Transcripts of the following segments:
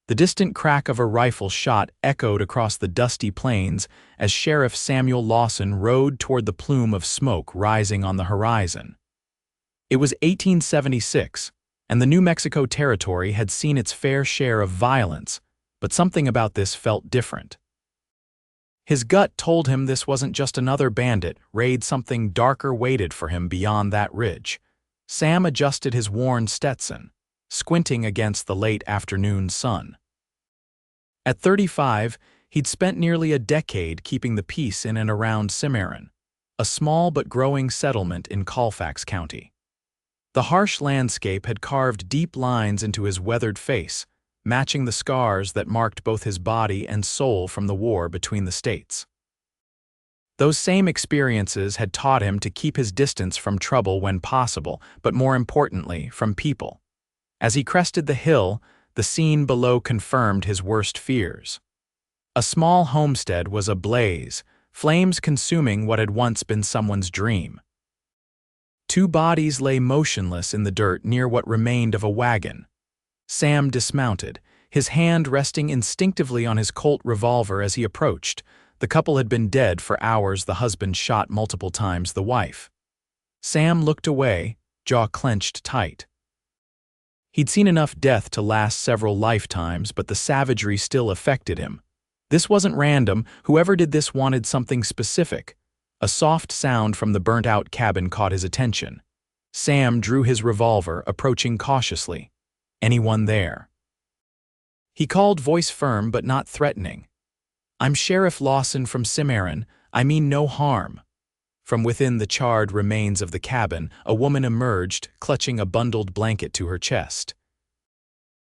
The distant crack of a rifle shot echoed across the dusty plains as Sheriff Samuel Lawson rode toward the plume of smoke rising on the horizon. It was 1876, and the New Mexico Territory had seen its fair share of violence, but something about this felt different. His gut told him this wasn't just another bandit raid. Something darker waited for him beyond that ridge. Sam adjusted his worn Stetson, squinting against the late afternoon sun. At 35, he'd spent nearly a decade keeping the peace in and around Cimarron, a small but growing settlement in Colfax County. The harsh landscape had carved deep lines into his weathered face, matching the scars that marked both his body and soul from the war between the states. Those same experiences had taught him to keep his distance from trouble when possible, but more importantly, from people. As he crested the hill, the scene below confirmed his worst fears. A small homestead was ablaze, flames consuming what had once been someone's dream. Two bodies lay motionless in the dirt near what remained of a wagon. Sam dismounted, his hand resting instinctively on his Colt revolver as he approached. The couple had been dead for hours. The husband shot multiple times the wife. Sam looked away, jaw clenched tight. He'd seen enough death to last several lifetimes, but the savagery still affected him. This wasn't random. Whoever did this wanted something specific. A soft sound from the burnt-out cabin caught his attention. Sam drew his revolver, approaching cautiously. Anyone there? He called, voice firm but not threatening. "I'm Sheriff Lawson from Cimarron. I mean no harm." From within the charred remains of the cabin, a woman emerged, clutching a bundled blanket to her chest.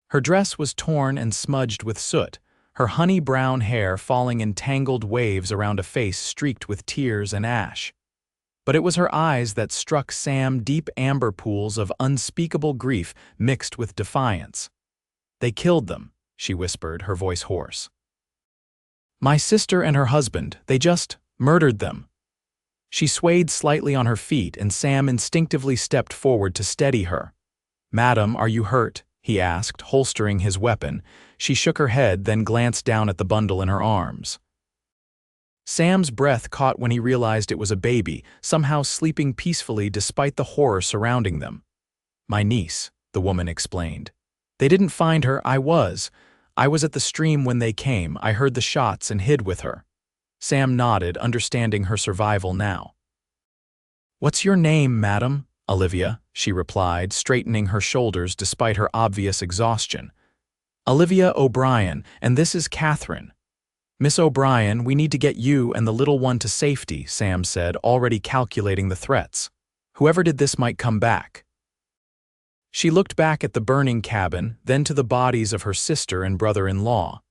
Her dress was torn and smudged with soot, her honey-brown hair falling in tangled waves around a face streaked with tears and ash. But it was her eyes that struck Sam, deep amber pools of unspeakable grief mixed with defiance. "They killed them," she whispered, her voice hoarse. "My sister and her husband, they just murdered them." She swayed slightly on her feet, and Sam instinctively stepped forward to steady her. "Madam, are you hurt?" he asked, holstering his weapon. She shook her head, then glanced down at the bundle in her arms. Sam's breath caught when he realized it was a baby, somehow sleeping peacefully despite the horror surrounding them. "My niece," the woman explained. "They didn't find her. I was at the stream when they came. I heard the shots and hid with her." Sam nodded, understanding her survival now. "What's your name, madam?" "Olivia," she replied, straightening her shoulders despite her obvious exhaustion. "Olivia O'Brien, and this is Catherine." "Miss O'Brien, we need to get you and the little one to safety," Sam said, already calculating the threats. "Whoever did this might come back." She looked back at the burning cabin, then to the bodies of her sister and brother-in-law.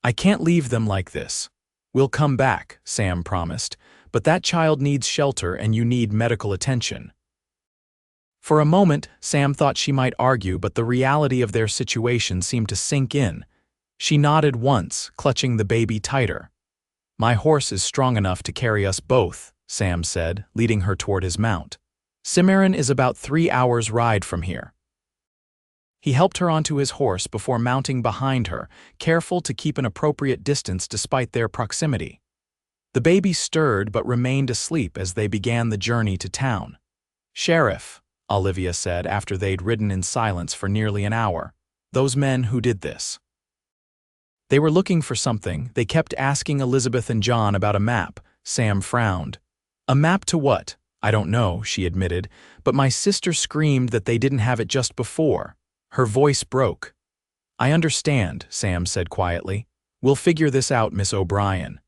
"I can't leave them like this." "We'll come back," Sam promised, "but that child needs shelter and you need medical attention." For a moment, Sam thought she might argue, but the reality of their situation seemed to sink in. She nodded once, clutching the baby tighter. "My horse is strong enough to carry us both," Sam said, leading her toward his mount. "Cimarron is about 3 hours' ride from here." He helped her onto his horse before mounting behind her, careful to keep an appropriate distance despite their proximity. The baby stirred but remained asleep as they began the journey to town. "Sheriff," Olivia said after they'd ridden in silence for nearly an hour, "those men who did this. They were looking for something. They kept asking Elizabeth and John about a map." Sam frowned. "A map to what?" "I don't know," she admitted, "but my sister screamed that they didn't have it just before." Her voice broke. "I understand," Sam said quietly. "We'll figure this out, Miss O'Brien."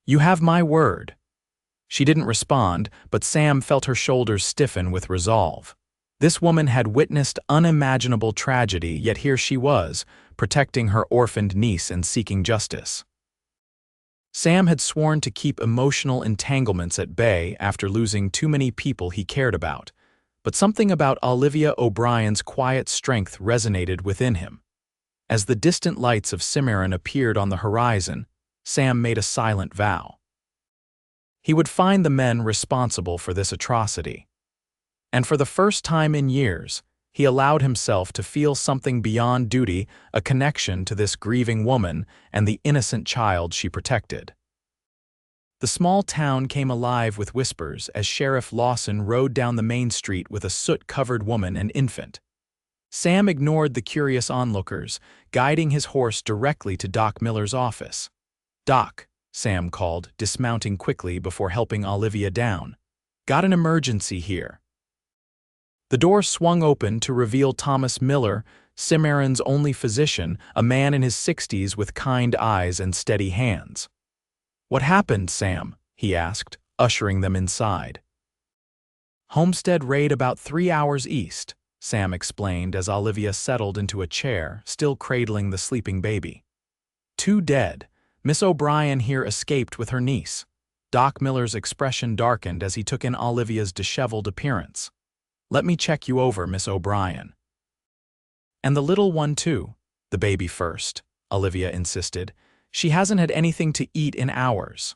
"You have my word." She didn't respond, but Sam felt her shoulders stiffen with resolve. This woman had witnessed unimaginable tragedy, yet here she was, protecting her orphaned niece and seeking justice. Sam had sworn to keep emotional entanglements at bay after losing too many people he cared about. But something about Olivia O'Brien's quiet strength resonated within him. As the distant lights of Cimarron appeared on the horizon, Sam made a silent vow. He would find the men responsible for this atrocity. And for the first time in years, He allowed himself to feel something beyond duty, a connection to this grieving woman and the innocent child she protected. The small town came alive with whispers as Sheriff Lawson rode down the main street with a soot-covered woman and infant. Sam ignored the curious onlookers, guiding his horse directly to Doc Miller's office. "Doc," Sam called, dismounting quickly before helping Olivia down. "Got an emergency here." The door swung open to reveal Thomas Miller, Cimarron's only physician, a man in his 60s with kind eyes and steady hands. "What happened, Sam?" he asked, ushering them inside. "Homestead raid about 3 hours east," Sam explained as Olivia settled into a chair, still cradling the sleeping baby. "2 dead. Miss O'Brien here escaped with her niece." Doc Miller's expression darkened as he took in Olivia's disheveled appearance. "Let me check you over, Miss O'Brien." "And the little one too." "The baby first," Olivia insisted. "She hasn't had anything to eat in hours."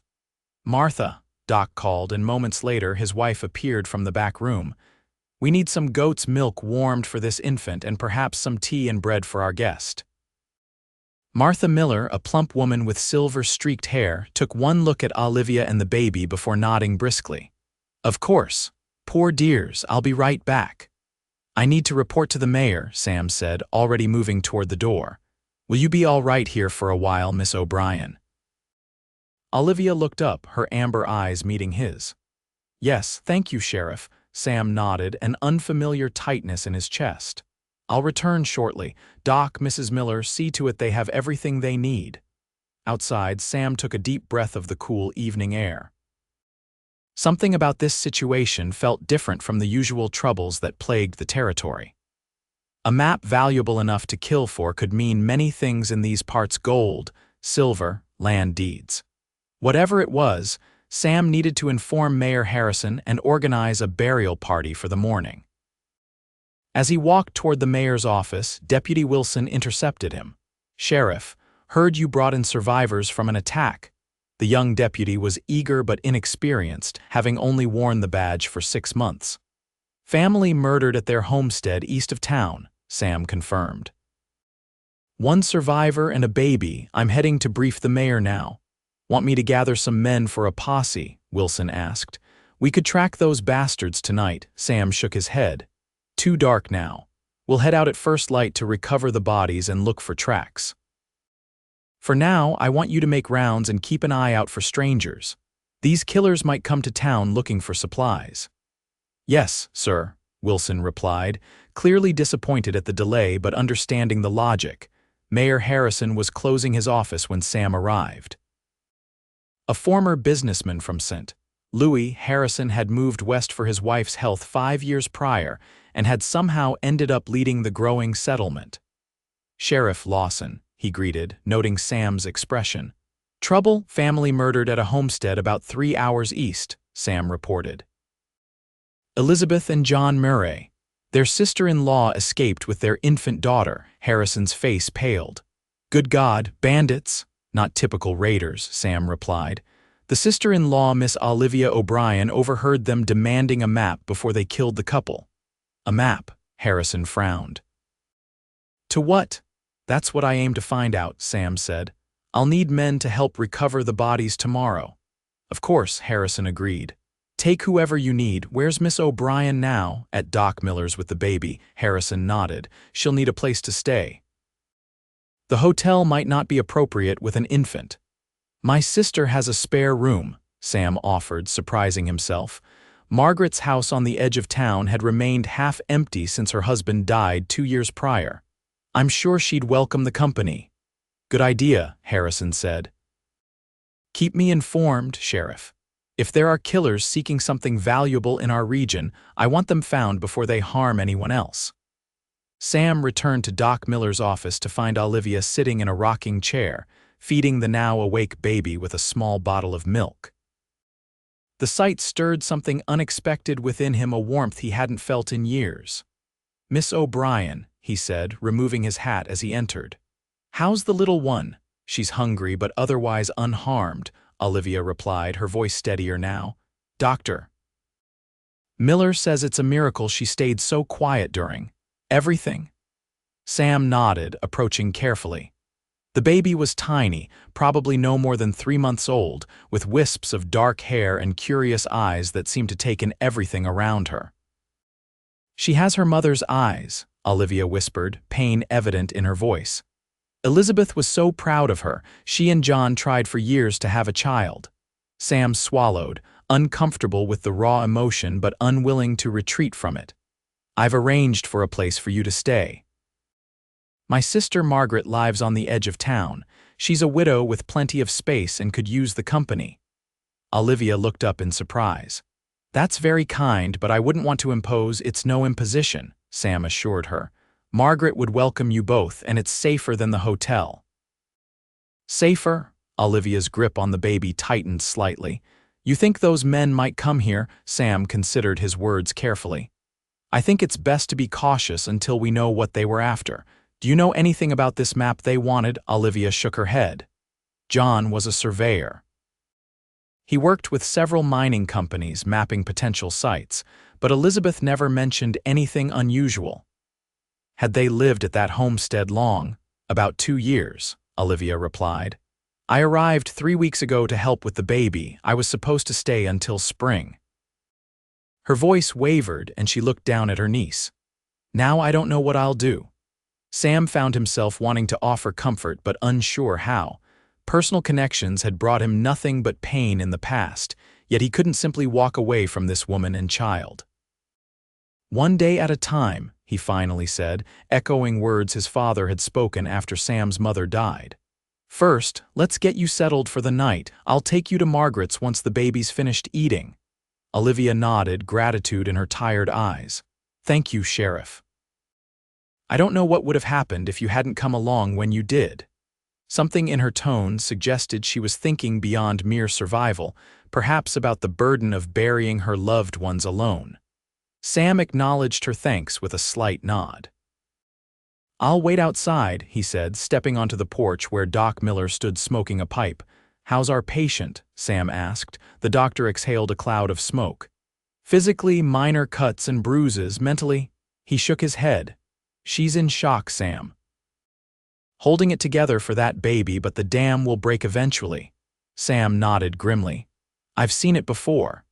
"Martha," Doc called, and moments later his wife appeared from the back room. "We need some goat's milk warmed for this infant and perhaps some tea and bread for our guest." Martha Miller, a plump woman with silver-streaked hair, took one look at Olivia and the baby before nodding briskly. "Of course. Poor dears, I'll be right back." "I need to report to the mayor," Sam said, already moving toward the door. "Will you be all right here for a while, Miss O'Brien?" Olivia looked up, her amber eyes meeting his. "Yes, thank you, Sheriff," Sam nodded, an unfamiliar tightness in his chest. "I'll return shortly. Doc, Mrs. Miller, see to it they have everything they need." Outside, Sam took a deep breath of the cool evening air. Something about this situation felt different from the usual troubles that plagued the territory. A map valuable enough to kill for could mean many things in these parts: gold, silver, land deeds. Whatever it was, Sam needed to inform Mayor Harrison and organize a burial party for the morning. As he walked toward the mayor's office, Deputy Wilson intercepted him. "Sheriff, heard you brought in survivors from an attack." The young deputy was eager but inexperienced, having only worn the badge for 6 months. "Family murdered at their homestead east of town," Sam confirmed. "1 survivor and a baby. I'm heading to brief the mayor now." "Want me to gather some men for a posse?" Wilson asked. "We could track those bastards tonight." Sam shook his head. "Too dark now. We'll head out at first light to recover the bodies and look for tracks. For now, I want you to make rounds and keep an eye out for strangers. These killers might come to town looking for supplies." "Yes, sir," Wilson replied, clearly disappointed at the delay but understanding the logic. Mayor Harrison was closing his office when Sam arrived. A former businessman from St. Louis, Harrison had moved west for his wife's health 5 years prior and had somehow ended up leading the growing settlement. "Sheriff Lawson," he greeted, noting Sam's expression. "Trouble, family murdered at a homestead about 3 hours east," Sam reported. "Elizabeth and John Murray. Their sister-in-law escaped with their infant daughter." Harrison's face paled. "Good God, bandits!" "Not typical raiders," Sam replied. "The sister-in-law, Miss Olivia O'Brien, overheard them demanding a map before they killed the couple." "A map?" Harrison frowned. "To what?" "That's what I aim to find out," Sam said. "I'll need men to help recover the bodies tomorrow." "Of course," Harrison agreed. "Take whoever you need. Where's Miss O'Brien now?" "At Doc Miller's with the baby." Harrison nodded. "She'll need a place to stay." "The hotel might not be appropriate with an infant." "My sister has a spare room," Sam offered, surprising himself. Margaret's house on the edge of town had remained half empty since her husband died 2 years prior. "I'm sure she'd welcome the company." "Good idea," Harrison said. "Keep me informed, Sheriff. If there are killers seeking something valuable in our region, I want them found before they harm anyone else." Sam returned to Doc Miller's office to find Olivia sitting in a rocking chair, feeding the now awake baby with a small bottle of milk. The sight stirred something unexpected within him, a warmth he hadn't felt in years. "Miss O'Brien," he said, removing his hat as he entered. "How's the little one?" "She's hungry but otherwise unharmed," Olivia replied, her voice steadier now. "Doctor Miller says it's a miracle she stayed so quiet during." Everything? Sam nodded, approaching carefully. The baby was tiny, probably no more than 3 months old, with wisps of dark hair and curious eyes that seemed to take in everything around her. "She has her mother's eyes," Olivia whispered, pain evident in her voice. "Elizabeth was so proud of her. She and John tried for years to have a child." Sam swallowed, uncomfortable with the raw emotion but unwilling to retreat from it. "I've arranged for a place for you to stay. My sister Margaret lives on the edge of town. She's a widow with plenty of space and could use the company." Olivia looked up in surprise. "That's very kind, but I wouldn't want to impose. It's no imposition," Sam assured her. "Margaret would welcome you both, and it's safer than the hotel." "Safer?" Olivia's grip on the baby tightened slightly. "You think those men might come here?" Sam considered his words carefully. "I think it's best to be cautious until we know what they were after. Do you know anything about this map they wanted?" Olivia shook her head. John was a surveyor. He worked with several mining companies mapping potential sites, but Elizabeth never mentioned anything unusual. "Had they lived at that homestead long?" "About 2 years," Olivia replied. "I arrived 3 weeks ago to help with the baby. I was supposed to stay until spring." Her voice wavered and she looked down at her niece. "Now I don't know what I'll do." Sam found himself wanting to offer comfort but unsure how. Personal connections had brought him nothing but pain in the past, yet he couldn't simply walk away from this woman and child. "One day at a time," he finally said, echoing words his father had spoken after Sam's mother died. "First, let's get you settled for the night. I'll take you to Margaret's once the baby's finished eating." Olivia nodded, gratitude in her tired eyes. "Thank you, Sheriff. I don't know what would have happened if you hadn't come along when you did." Something in her tone suggested she was thinking beyond mere survival, perhaps about the burden of burying her loved ones alone. Sam acknowledged her thanks with a slight nod. "I'll wait outside," he said, stepping onto the porch where Doc Miller stood smoking a pipe. "How's our patient?" Sam asked. The doctor exhaled a cloud of smoke. "Physically, minor cuts and bruises. Mentally," he shook his head. "She's in shock, Sam. Holding it together for that baby, but the dam will break eventually." Sam nodded grimly. "I've seen it before."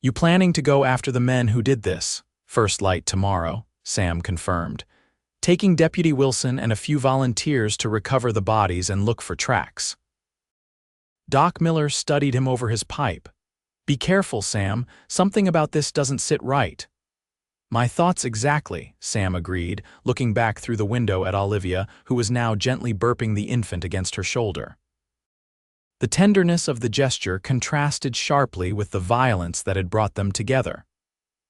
"You planning to go after the men who did this?" "First light tomorrow," Sam confirmed. "Taking Deputy Wilson and a few volunteers to recover the bodies and look for tracks." Doc Miller studied him over his pipe. "Be careful, Sam. Something about this doesn't sit right." "My thoughts exactly," Sam agreed, looking back through the window at Olivia, who was now gently burping the infant against her shoulder. The tenderness of the gesture contrasted sharply with the violence that had brought them together.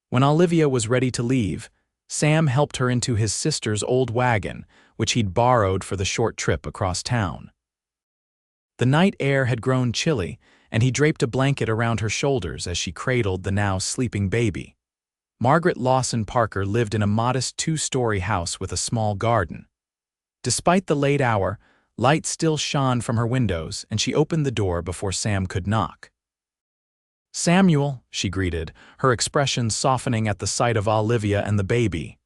When Olivia was ready to leave, Sam helped her into his sister's old wagon, which he'd borrowed for the short trip across town. The night air had grown chilly, and he draped a blanket around her shoulders as she cradled the now sleeping baby. Margaret Lawson Parker lived in a modest 2-story house with a small garden. Despite the late hour, light still shone from her windows, and she opened the door before Sam could knock. "Samuel," she greeted, her expression softening at the sight of Olivia and the baby.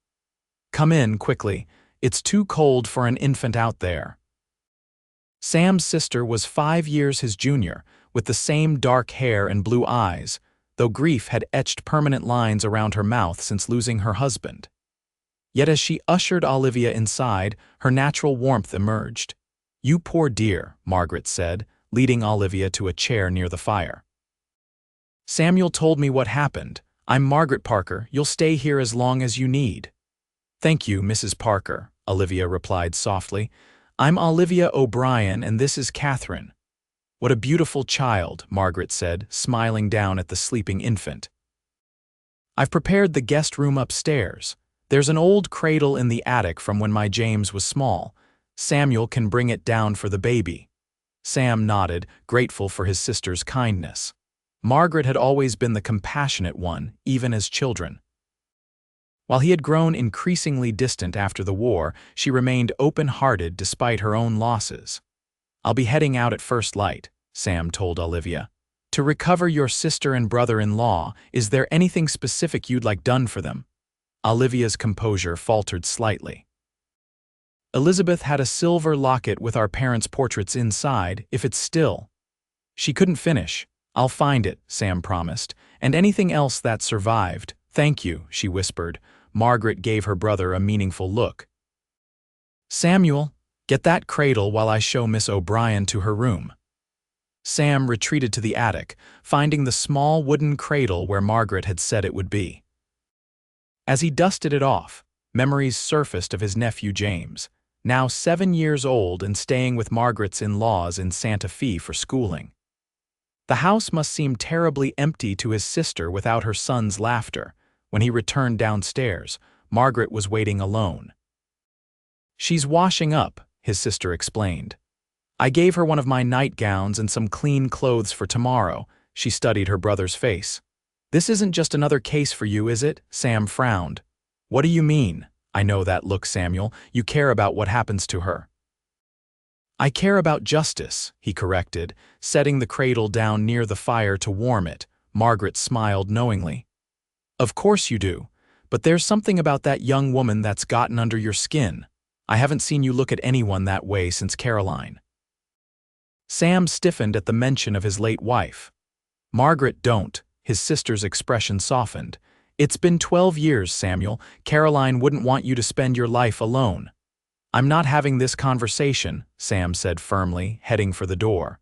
"Come in, quickly. It's too cold for an infant out there." Sam's sister was 5 years his junior, with the same dark hair and blue eyes, though grief had etched permanent lines around her mouth since losing her husband. Yet as she ushered Olivia inside, her natural warmth emerged. "You poor dear," Margaret said, leading Olivia to a chair near the fire. "Samuel told me what happened. I'm Margaret Parker. You'll stay here as long as you need." "Thank you, Mrs. Parker," Olivia replied softly. "I'm Olivia O'Brien, and this is Catherine." "What a beautiful child," Margaret said, smiling down at the sleeping infant. "I've prepared the guest room upstairs. There's an old cradle in the attic from when my James was small. Samuel can bring it down for the baby." Sam nodded, grateful for his sister's kindness. Margaret had always been the compassionate one, even as children. While he had grown increasingly distant after the war, she remained open-hearted despite her own losses. "I'll be heading out at first light," Sam told Olivia. "To recover your sister and brother-in-law, is there anything specific you'd like done for them?" Olivia's composure faltered slightly. Elizabeth had a silver locket with our parents' portraits inside, if it's still. She couldn't finish. I'll find it, Sam promised, and anything else that survived. Thank you, she whispered. Margaret gave her brother a meaningful look. Samuel, get that cradle while I show Miss O'Brien to her room. Sam retreated to the attic, finding the small wooden cradle where Margaret had said it would be. As he dusted it off, memories surfaced of his nephew James, now 7 years old and staying with Margaret's in-laws in Santa Fe for schooling. The house must seem terribly empty to his sister without her son's laughter. When he returned downstairs, Margaret was waiting alone. She's washing up, his sister explained. I gave her one of my nightgowns and some clean clothes for tomorrow. She studied her brother's face. This isn't just another case for you, is it? Sam frowned. What do you mean? I know that look, Samuel. You care about what happens to her. I care about justice, he corrected, setting the cradle down near the fire to warm it. Margaret smiled knowingly. Of course you do, but there's something about that young woman that's gotten under your skin. I haven't seen you look at anyone that way since Caroline. Sam stiffened at the mention of his late wife. Margaret, don't. His sister's expression softened. It's been 12 years, Samuel. Caroline wouldn't want you to spend your life alone. I'm not having this conversation, Sam said firmly, heading for the door.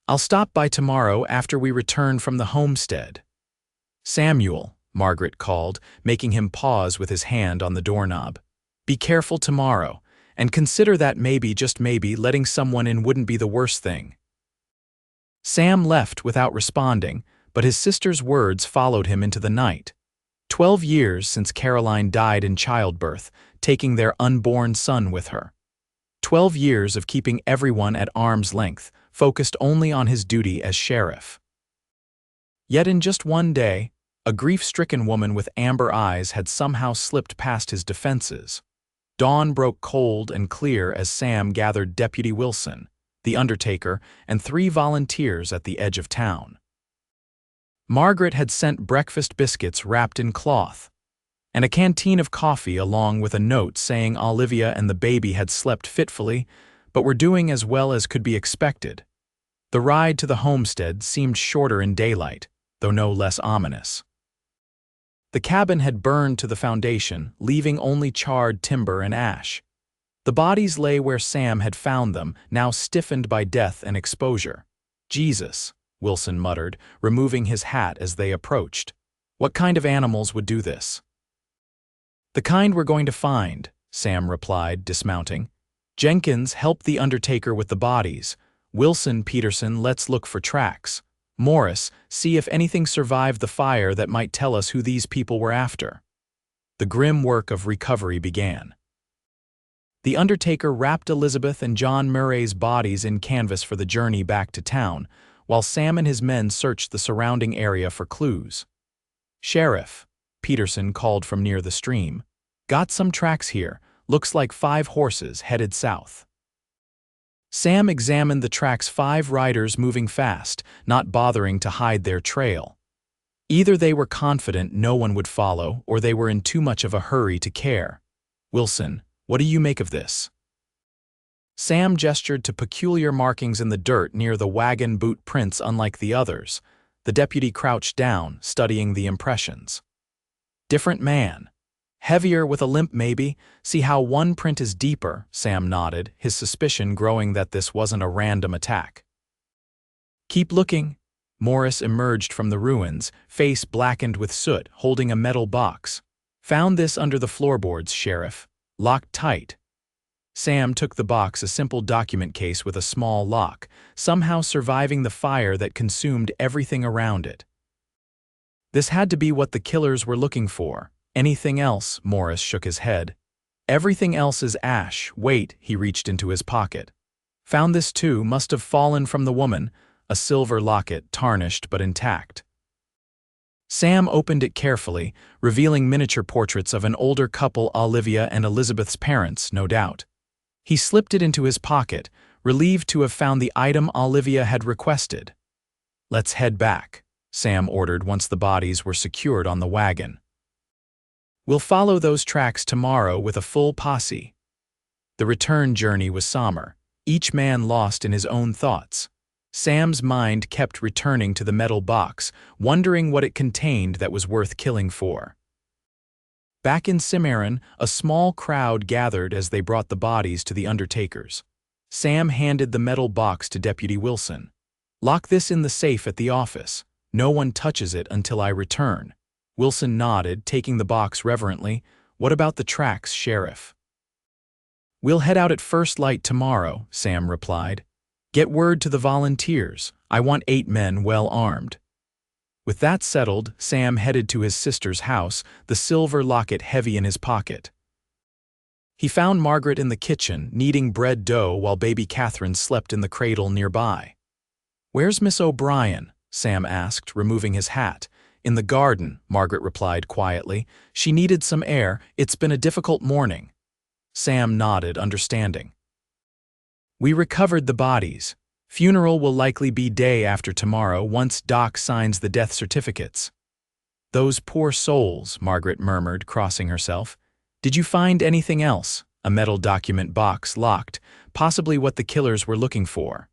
I'll stop by tomorrow after we return from the homestead. Samuel, Margaret called, making him pause with his hand on the doorknob. Be careful tomorrow, and consider that maybe, just maybe, letting someone in wouldn't be the worst thing. Sam left without responding, but his sister's words followed him into the night. 12 years since Caroline died in childbirth, taking their unborn son with her. 12 years of keeping everyone at arm's length, focused only on his duty as sheriff. Yet in just one day, a grief-stricken woman with amber eyes had somehow slipped past his defenses. Dawn broke cold and clear as Sam gathered Deputy Wilson, the undertaker, and 3 volunteers at the edge of town. Margaret had sent breakfast biscuits wrapped in cloth, and a canteen of coffee along with a note saying Olivia and the baby had slept fitfully, but were doing as well as could be expected. The ride to the homestead seemed shorter in daylight, though no less ominous. The cabin had burned to the foundation, leaving only charred timber and ash. The bodies lay where Sam had found them, now stiffened by death and exposure. Jesus, Wilson muttered, removing his hat as they approached. What kind of animals would do this? The kind we're going to find, Sam replied, dismounting. Jenkins, help the undertaker with the bodies. Wilson, Peterson, let's look for tracks. Morris, see if anything survived the fire that might tell us who these people were after. The grim work of recovery began. The undertaker wrapped Elizabeth and John Murray's bodies in canvas for the journey back to town, while Sam and his men searched the surrounding area for clues. Sheriff, Peterson called from near the stream. Got some tracks here. Looks like 5 horses headed south. Sam examined the tracks, 5 riders moving fast, not bothering to hide their trail. Either they were confident no one would follow, or they were in too much of a hurry to care. Wilson, what do you make of this? Sam gestured to peculiar markings in the dirt near the wagon boot prints unlike the others. The deputy crouched down, studying the impressions. Different man. Heavier with a limp maybe. See how one print is deeper, Sam nodded, his suspicion growing that this wasn't a random attack. Keep looking. Morris emerged from the ruins, face blackened with soot, holding a metal box. Found this under the floorboards, Sheriff. Locked tight. Sam took the box, a simple document case with a small lock, somehow surviving the fire that consumed everything around it. This had to be what the killers were looking for. Anything else? Morris shook his head. Everything else is ash. Wait, he reached into his pocket. Found this too, must have fallen from the woman, a silver locket, tarnished but intact. Sam opened it carefully, revealing miniature portraits of an older couple, Olivia and Elizabeth's parents, no doubt. He slipped it into his pocket, relieved to have found the item Olivia had requested. Let's head back, Sam ordered once the bodies were secured on the wagon. We'll follow those tracks tomorrow with a full posse. The return journey was somber, each man lost in his own thoughts. Sam's mind kept returning to the metal box, wondering what it contained that was worth killing for. Back in Cimarron, a small crowd gathered as they brought the bodies to the undertakers. Sam handed the metal box to Deputy Wilson. "Lock this in the safe at the office. No one touches it until I return." Wilson nodded, taking the box reverently. "What about the tracks, Sheriff?" "We'll head out at first light tomorrow," Sam replied. "Get word to the volunteers. I want 8 men well armed." With that settled, Sam headed to his sister's house, the silver locket heavy in his pocket. He found Margaret in the kitchen, kneading bread dough while baby Catherine slept in the cradle nearby. "Where's Miss O'Brien?" Sam asked, removing his hat. "In the garden," Margaret replied quietly. "She needed some air. It's been a difficult morning." Sam nodded, understanding. "We recovered the bodies. Funeral will likely be day after tomorrow once Doc signs the death certificates." "Those poor souls," Margaret murmured, crossing herself. "Did you find anything else?" "A metal document box, locked, possibly what the killers were looking for."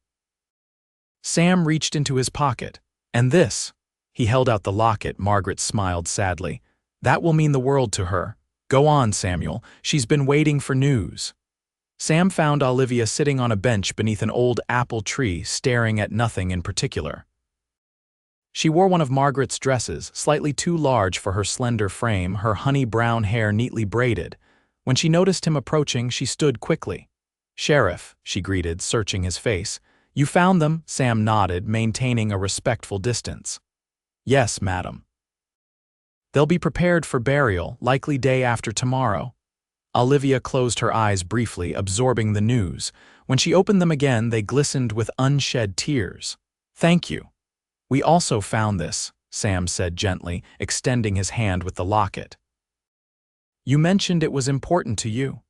Sam reached into his pocket. "And this?" He held out the locket. Margaret smiled sadly. "That will mean the world to her. Go on, Samuel. She's been waiting for news." Sam found Olivia sitting on a bench beneath an old apple tree, staring at nothing in particular. She wore one of Margaret's dresses, slightly too large for her slender frame, her honey-brown hair neatly braided. When she noticed him approaching, she stood quickly. "Sheriff," she greeted, searching his face. "You found them?" Sam nodded, maintaining a respectful distance. "Yes, madam." "They'll be prepared for burial, likely day after tomorrow." Olivia closed her eyes briefly, absorbing the news. When she opened them again, they glistened with unshed tears. "Thank you." "We also found this," Sam said gently, extending his hand with the locket. "You mentioned it was important to you."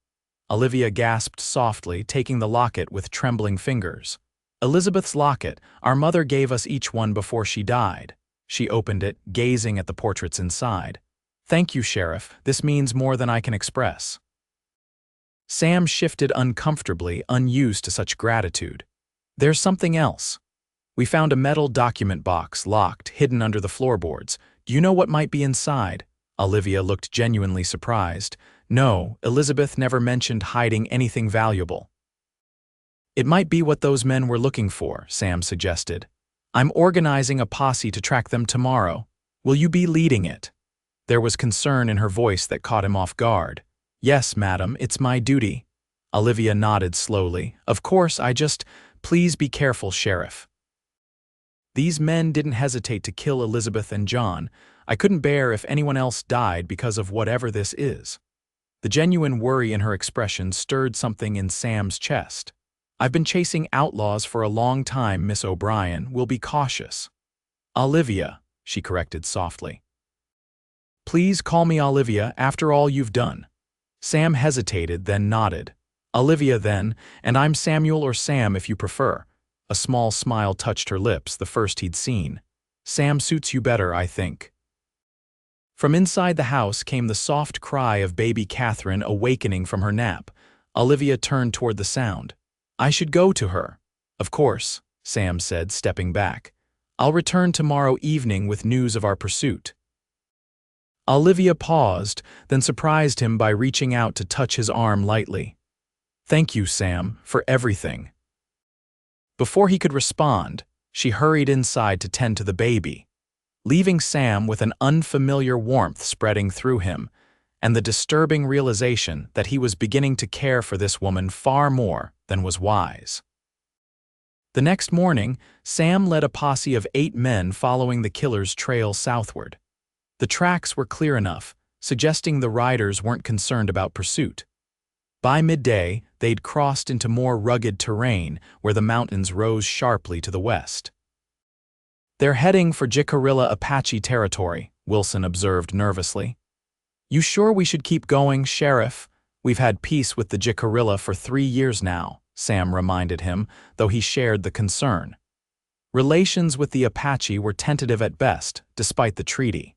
Olivia gasped softly, taking the locket with trembling fingers. "Elizabeth's locket. Our mother gave us each one before she died." She opened it, gazing at the portraits inside. "Thank you, Sheriff. This means more than I can express." Sam shifted uncomfortably, unused to such gratitude. "There's something else. We found a metal document box, locked, hidden under the floorboards. Do you know what might be inside?" Olivia looked genuinely surprised. "No, Elizabeth never mentioned hiding anything valuable." "It might be what those men were looking for," Sam suggested. "I'm organizing a posse to track them tomorrow. Will you be leading it?" There was concern in her voice that caught him off guard. "Yes, madam, it's my duty." Olivia nodded slowly. "Of course, please be careful, Sheriff." "These men didn't hesitate to kill Elizabeth and John. I couldn't bear if anyone else died because of whatever this is." The genuine worry in her expression stirred something in Sam's chest. "I've been chasing outlaws for a long time, Miss O'Brien. We'll be cautious." "Olivia," she corrected softly. "Please call me Olivia after all you've done." Sam hesitated, then nodded. "Olivia, then, and I'm Samuel or Sam if you prefer." A small smile touched her lips, the first he'd seen. "Sam suits you better, I think." From inside the house came the soft cry of baby Catherine awakening from her nap. Olivia turned toward the sound. "I should go to her." "Of course," Sam said, stepping back. "I'll return tomorrow evening with news of our pursuit." Olivia paused, then surprised him by reaching out to touch his arm lightly. "Thank you, Sam, for everything." Before he could respond, she hurried inside to tend to the baby, leaving Sam with an unfamiliar warmth spreading through him, and the disturbing realization that he was beginning to care for this woman far more than was wise. The next morning, Sam led a posse of 8 men following the killer's trail southward. The tracks were clear enough, suggesting the riders weren't concerned about pursuit. By midday, they'd crossed into more rugged terrain where the mountains rose sharply to the west. "They're heading for Jicarilla Apache territory," Wilson observed nervously. "You sure we should keep going, Sheriff? We've had peace with the Jicarilla for 3 years now," Sam reminded him, though he shared the concern. Relations with the Apache were tentative at best, despite the treaty.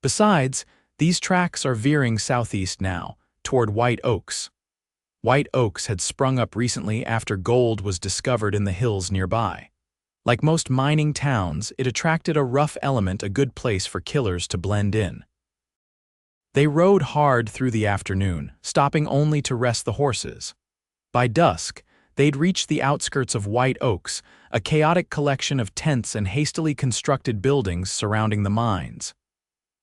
Besides, These tracks are veering southeast now, toward White Oaks. White Oaks had sprung up recently after gold was discovered in the hills nearby. Like most mining towns, it attracted a rough element, a good place for killers to blend in. They rode hard through the afternoon, stopping only to rest the horses. By dusk, they'd reached the outskirts of White Oaks, a chaotic collection of tents and hastily constructed buildings surrounding the mines.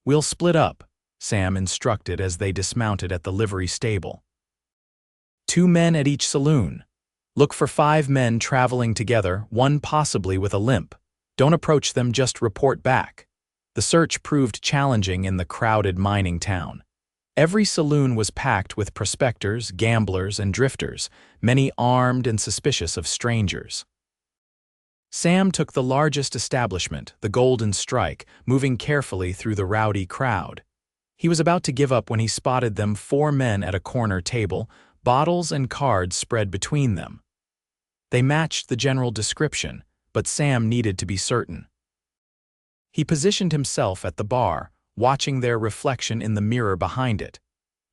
"We'll split up," Sam instructed as they dismounted at the livery stable. 2 men at each saloon. Look for 5 men traveling together, one possibly with a limp. Don't approach them, just report back. The search proved challenging in the crowded mining town. Every saloon was packed with prospectors, gamblers, and drifters, many armed and suspicious of strangers. Sam took the largest establishment, the Golden Strike, moving carefully through the rowdy crowd. He was about to give up when he spotted them 4 men at a corner table, bottles and cards spread between them. They matched the general description, but Sam needed to be certain. He positioned himself at the bar, watching their reflection in the mirror behind it.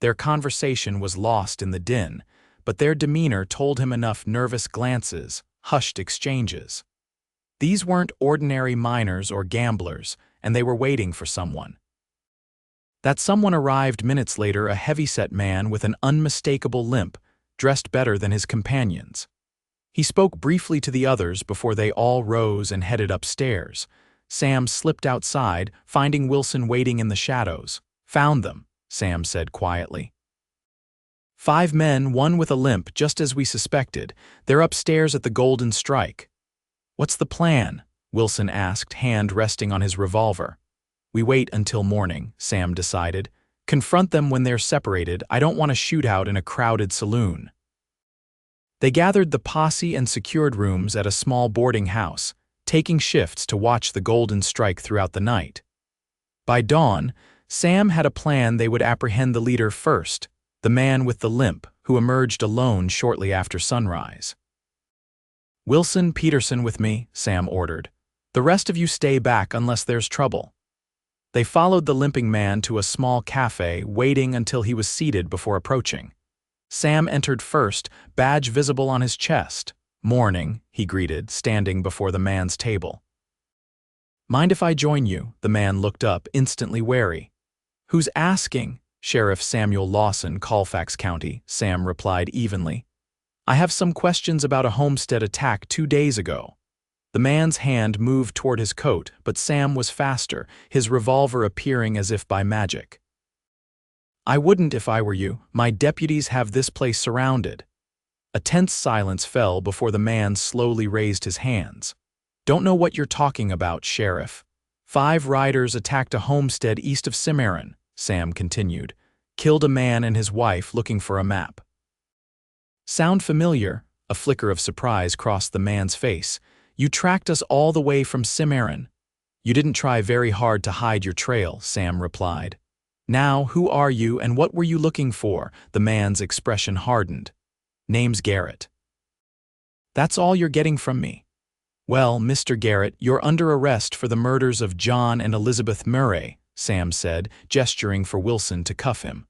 Their conversation was lost in the din, but their demeanor told him enough: nervous glances, hushed exchanges. These weren't ordinary miners or gamblers, and they were waiting for someone. That someone arrived minutes later, a heavyset man with an unmistakable limp, dressed better than his companions. He spoke briefly to the others before they all rose and headed upstairs. Sam slipped outside, finding Wilson waiting in the shadows. "Found them," Sam said quietly. 5 men, one with a limp, just as we suspected. They're upstairs at the Golden Strike. "What's the plan?" Wilson asked, hand resting on his revolver. "We wait until morning," Sam decided. "Confront them when they're separated. I don't want a shootout in a crowded saloon." They gathered the posse and secured rooms at a small boarding house, taking shifts to watch the Golden Strike throughout the night. By dawn, Sam had a plan. They would apprehend the leader first, the man with the limp, who emerged alone shortly after sunrise. "Wilson, Peterson with me," Sam ordered. "The rest of you stay back unless there's trouble." They followed the limping man to a small cafe, waiting until he was seated before approaching. Sam entered first, badge visible on his chest. "Morning," he greeted, standing before the man's table. "Mind if I join you?" The man looked up, instantly wary. "Who's asking?" "Sheriff Samuel Lawson, Colfax County," Sam replied evenly. "I have some questions about a homestead attack 2 days ago." The man's hand moved toward his coat, but Sam was faster, his revolver appearing as if by magic. "I wouldn't if I were you. My deputies have this place surrounded." A tense silence fell before the man slowly raised his hands. "Don't know what you're talking about, Sheriff. 5 riders attacked a homestead east of Cimarron," Sam continued. "Killed a man and his wife looking for a map." "Sound familiar?" A flicker of surprise crossed the man's face. "You tracked us all the way from Cimarron." "You didn't try very hard to hide your trail," Sam replied. "Now, who are you and what were you looking for?" The man's expression hardened. "Name's Garrett." "That's all you're getting from me?" "Well, Mr. Garrett, you're under arrest for the murders of John and Elizabeth Murray," Sam said, gesturing for Wilson to cuff him.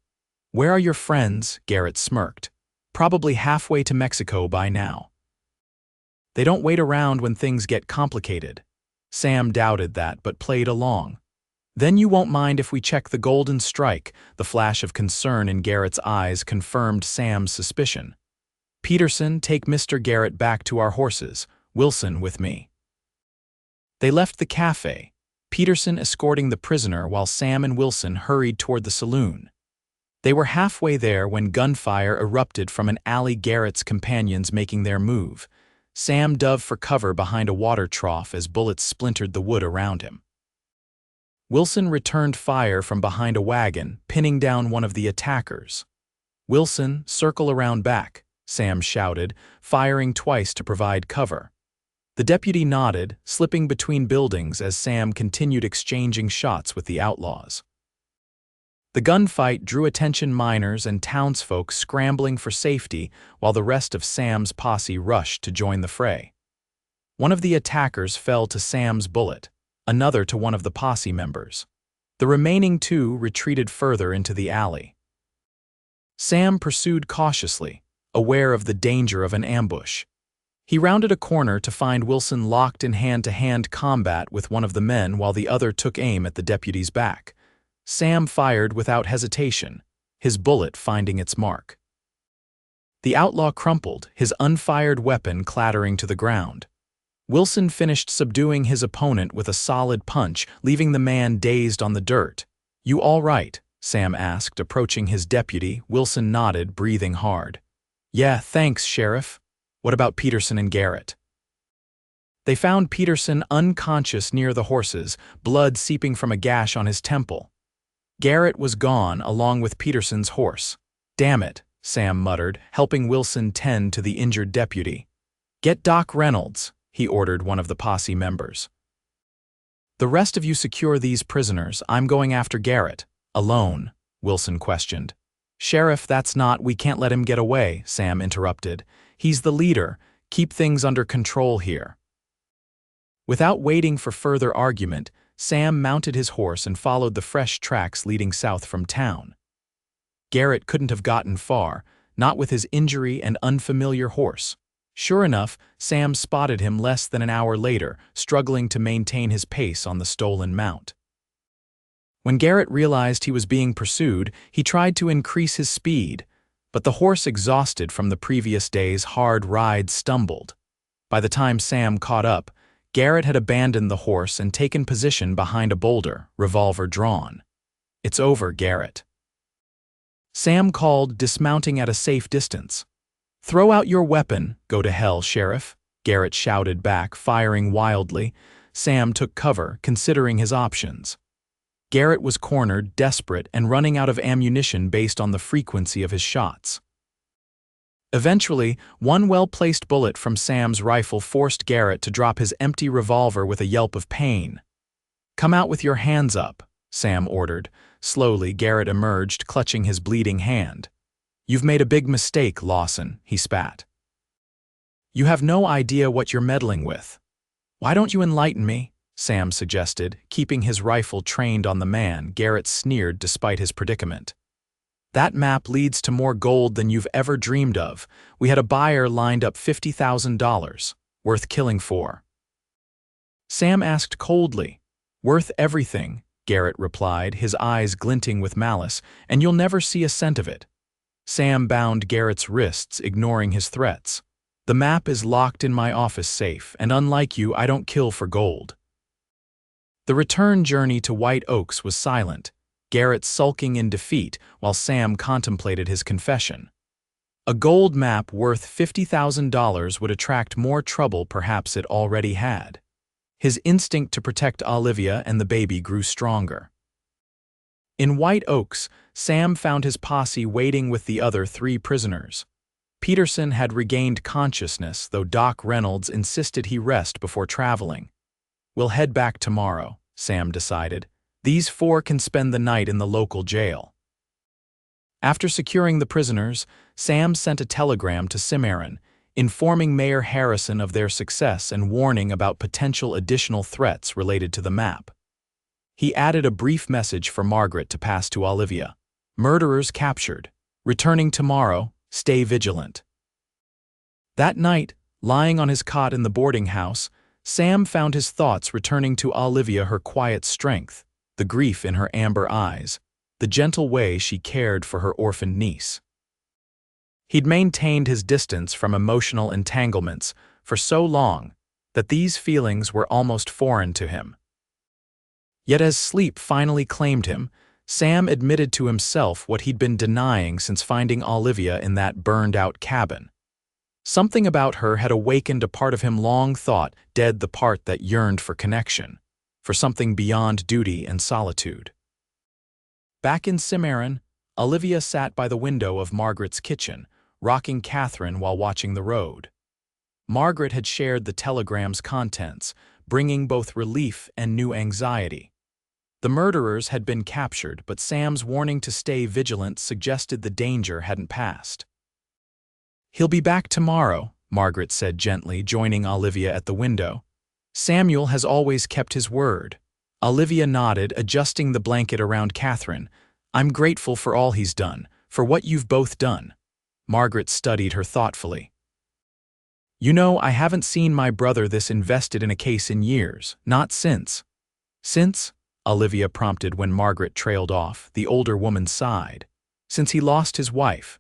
"Where are your friends?" Garrett smirked. "Probably halfway to Mexico by now." "They don't wait around when things get complicated." Sam doubted that, but played along. "Then you won't mind if we check the Golden Strike?" The flash of concern in Garrett's eyes confirmed Sam's suspicion. "Peterson, take Mr. Garrett back to our horses. Wilson with me." They left the cafe, Peterson escorting the prisoner while Sam and Wilson hurried toward the saloon. They were halfway there when gunfire erupted from an alley, Garrett's companions making their move. Sam dove for cover behind a water trough as bullets splintered the wood around him. Wilson returned fire from behind a wagon, pinning down one of the attackers. "Wilson, circle around back," Sam shouted, firing twice to provide cover. The deputy nodded, slipping between buildings as Sam continued exchanging shots with the outlaws. The gunfight drew attention, miners and townsfolk scrambling for safety while the rest of Sam's posse rushed to join the fray. One of the attackers fell to Sam's bullet, another to one of the posse members. The remaining two retreated further into the alley. Sam pursued cautiously, aware of the danger of an ambush. He rounded a corner to find Wilson locked in hand-to-hand combat with one of the men while the other took aim at the deputy's back. Sam fired without hesitation, his bullet finding its mark. The outlaw crumpled, his unfired weapon clattering to the ground. Wilson finished subduing his opponent with a solid punch, leaving the man dazed on the dirt. "You all right?" Sam asked, approaching his deputy. Wilson nodded, breathing hard. "Yeah, thanks, Sheriff. What about Peterson and Garrett?" They found Peterson unconscious near the horses, blood seeping from a gash on his temple. Garrett was gone, along with Peterson's horse. "Damn it," Sam muttered, helping Wilson tend to the injured deputy. "Get Doc Reynolds," he ordered one of the posse members. "The rest of you secure these prisoners. I'm going after Garrett." "Alone?" Wilson questioned. "Sheriff, we can't let him get away," Sam interrupted. "He's the leader. Keep things under control here." Without waiting for further argument, Sam mounted his horse and followed the fresh tracks leading south from town. Garrett couldn't have gotten far, not with his injury and unfamiliar horse. Sure enough, Sam spotted him less than an hour later, struggling to maintain his pace on the stolen mount. When Garrett realized he was being pursued, he tried to increase his speed, but the horse, exhausted from the previous day's hard ride, stumbled. By the time Sam caught up, Garrett had abandoned the horse and taken position behind a boulder, revolver drawn. "It's over, Garrett," Sam called, dismounting at a safe distance. "Throw out your weapon." "Go to hell, Sheriff," Garrett shouted back, firing wildly. Sam took cover, considering his options. Garrett was cornered, desperate, and running out of ammunition based on the frequency of his shots. Eventually, one well-placed bullet from Sam's rifle forced Garrett to drop his empty revolver with a yelp of pain. "Come out with your hands up," Sam ordered. Slowly, Garrett emerged, clutching his bleeding hand. "You've made a big mistake, Lawson," he spat. "You have no idea what you're meddling with." "Why don't you enlighten me?" Sam suggested, keeping his rifle trained on the man. Garrett sneered despite his predicament. "That map leads to more gold than you've ever dreamed of. We had a buyer lined up $50,000. Worth killing for." Sam asked coldly. "Worth everything," Garrett replied, his eyes glinting with malice, "and you'll never see a cent of it." Sam bound Garrett's wrists, ignoring his threats. "The map is locked in my office safe, and unlike you, I don't kill for gold." The return journey to White Oaks was silent, Garrett sulking in defeat while Sam contemplated his confession. A gold map worth $50,000 would attract more trouble perhaps it already had. His instinct to protect Olivia and the baby grew stronger. In White Oaks, Sam found his posse waiting with the other 3 prisoners. Peterson had regained consciousness, though Doc Reynolds insisted he rest before traveling. "We'll head back tomorrow," Sam decided. "These 4 can spend the night in the local jail." After securing the prisoners, Sam sent a telegram to Cimarron, informing Mayor Harrison of their success and warning about potential additional threats related to the map. He added a brief message for Margaret to pass to Olivia. "Murderers captured. Returning tomorrow. Stay vigilant." That night, lying on his cot in the boarding house, Sam found his thoughts returning to Olivia, her quiet strength, the grief in her amber eyes, the gentle way she cared for her orphaned niece. He'd maintained his distance from emotional entanglements for so long that these feelings were almost foreign to him. Yet as sleep finally claimed him, Sam admitted to himself what he'd been denying since finding Olivia in that burned-out cabin. Something about her had awakened a part of him long thought dead, the part that yearned for connection, for something beyond duty and solitude. Back in Cimarron, Olivia sat by the window of Margaret's kitchen, rocking Catherine while watching the road. Margaret had shared the telegram's contents, bringing both relief and new anxiety. The murderers had been captured, but Sam's warning to stay vigilant suggested the danger hadn't passed. "He'll be back tomorrow," Margaret said gently, joining Olivia at the window. "Samuel has always kept his word. Olivia nodded, adjusting the blanket around Catherine. I'm grateful for all he's done, for what you've both done. Margaret studied her thoughtfully. You know, I haven't seen my brother this invested in a case in years, not since. Since? Olivia prompted when Margaret trailed off. The older woman sighed. Since he lost his wife.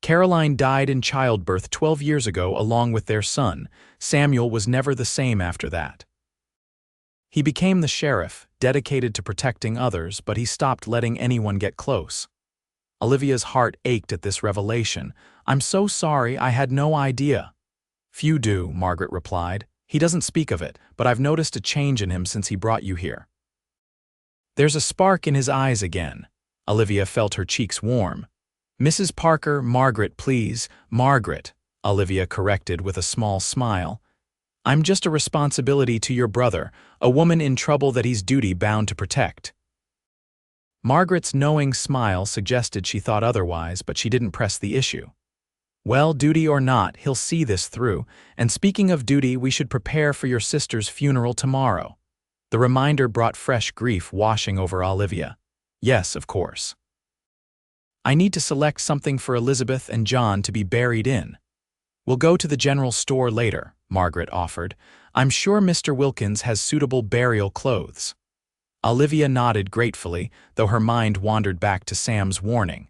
Caroline died in childbirth 12 years ago along with their son. Samuel was never the same after that. He became the sheriff, dedicated to protecting others, but he stopped letting anyone get close. Olivia's heart ached at this revelation. I'm so sorry, I had no idea. Few do, Margaret replied. He doesn't speak of it, but I've noticed a change in him since he brought you here. There's a spark in his eyes again. Olivia felt her cheeks warm. Mrs. Parker, Margaret, please. Margaret, Olivia corrected with a small smile. I'm just a responsibility to your brother, a woman in trouble that he's duty-bound to protect. Margaret's knowing smile suggested she thought otherwise, but she didn't press the issue. Well, duty or not, he'll see this through, and speaking of duty, we should prepare for your sister's funeral tomorrow. The reminder brought fresh grief washing over Olivia. Yes, of course. I need to select something for Elizabeth and John to be buried in. We'll go to the general store later, Margaret offered. I'm sure Mr. Wilkins has suitable burial clothes. Olivia nodded gratefully, though her mind wandered back to Sam's warning.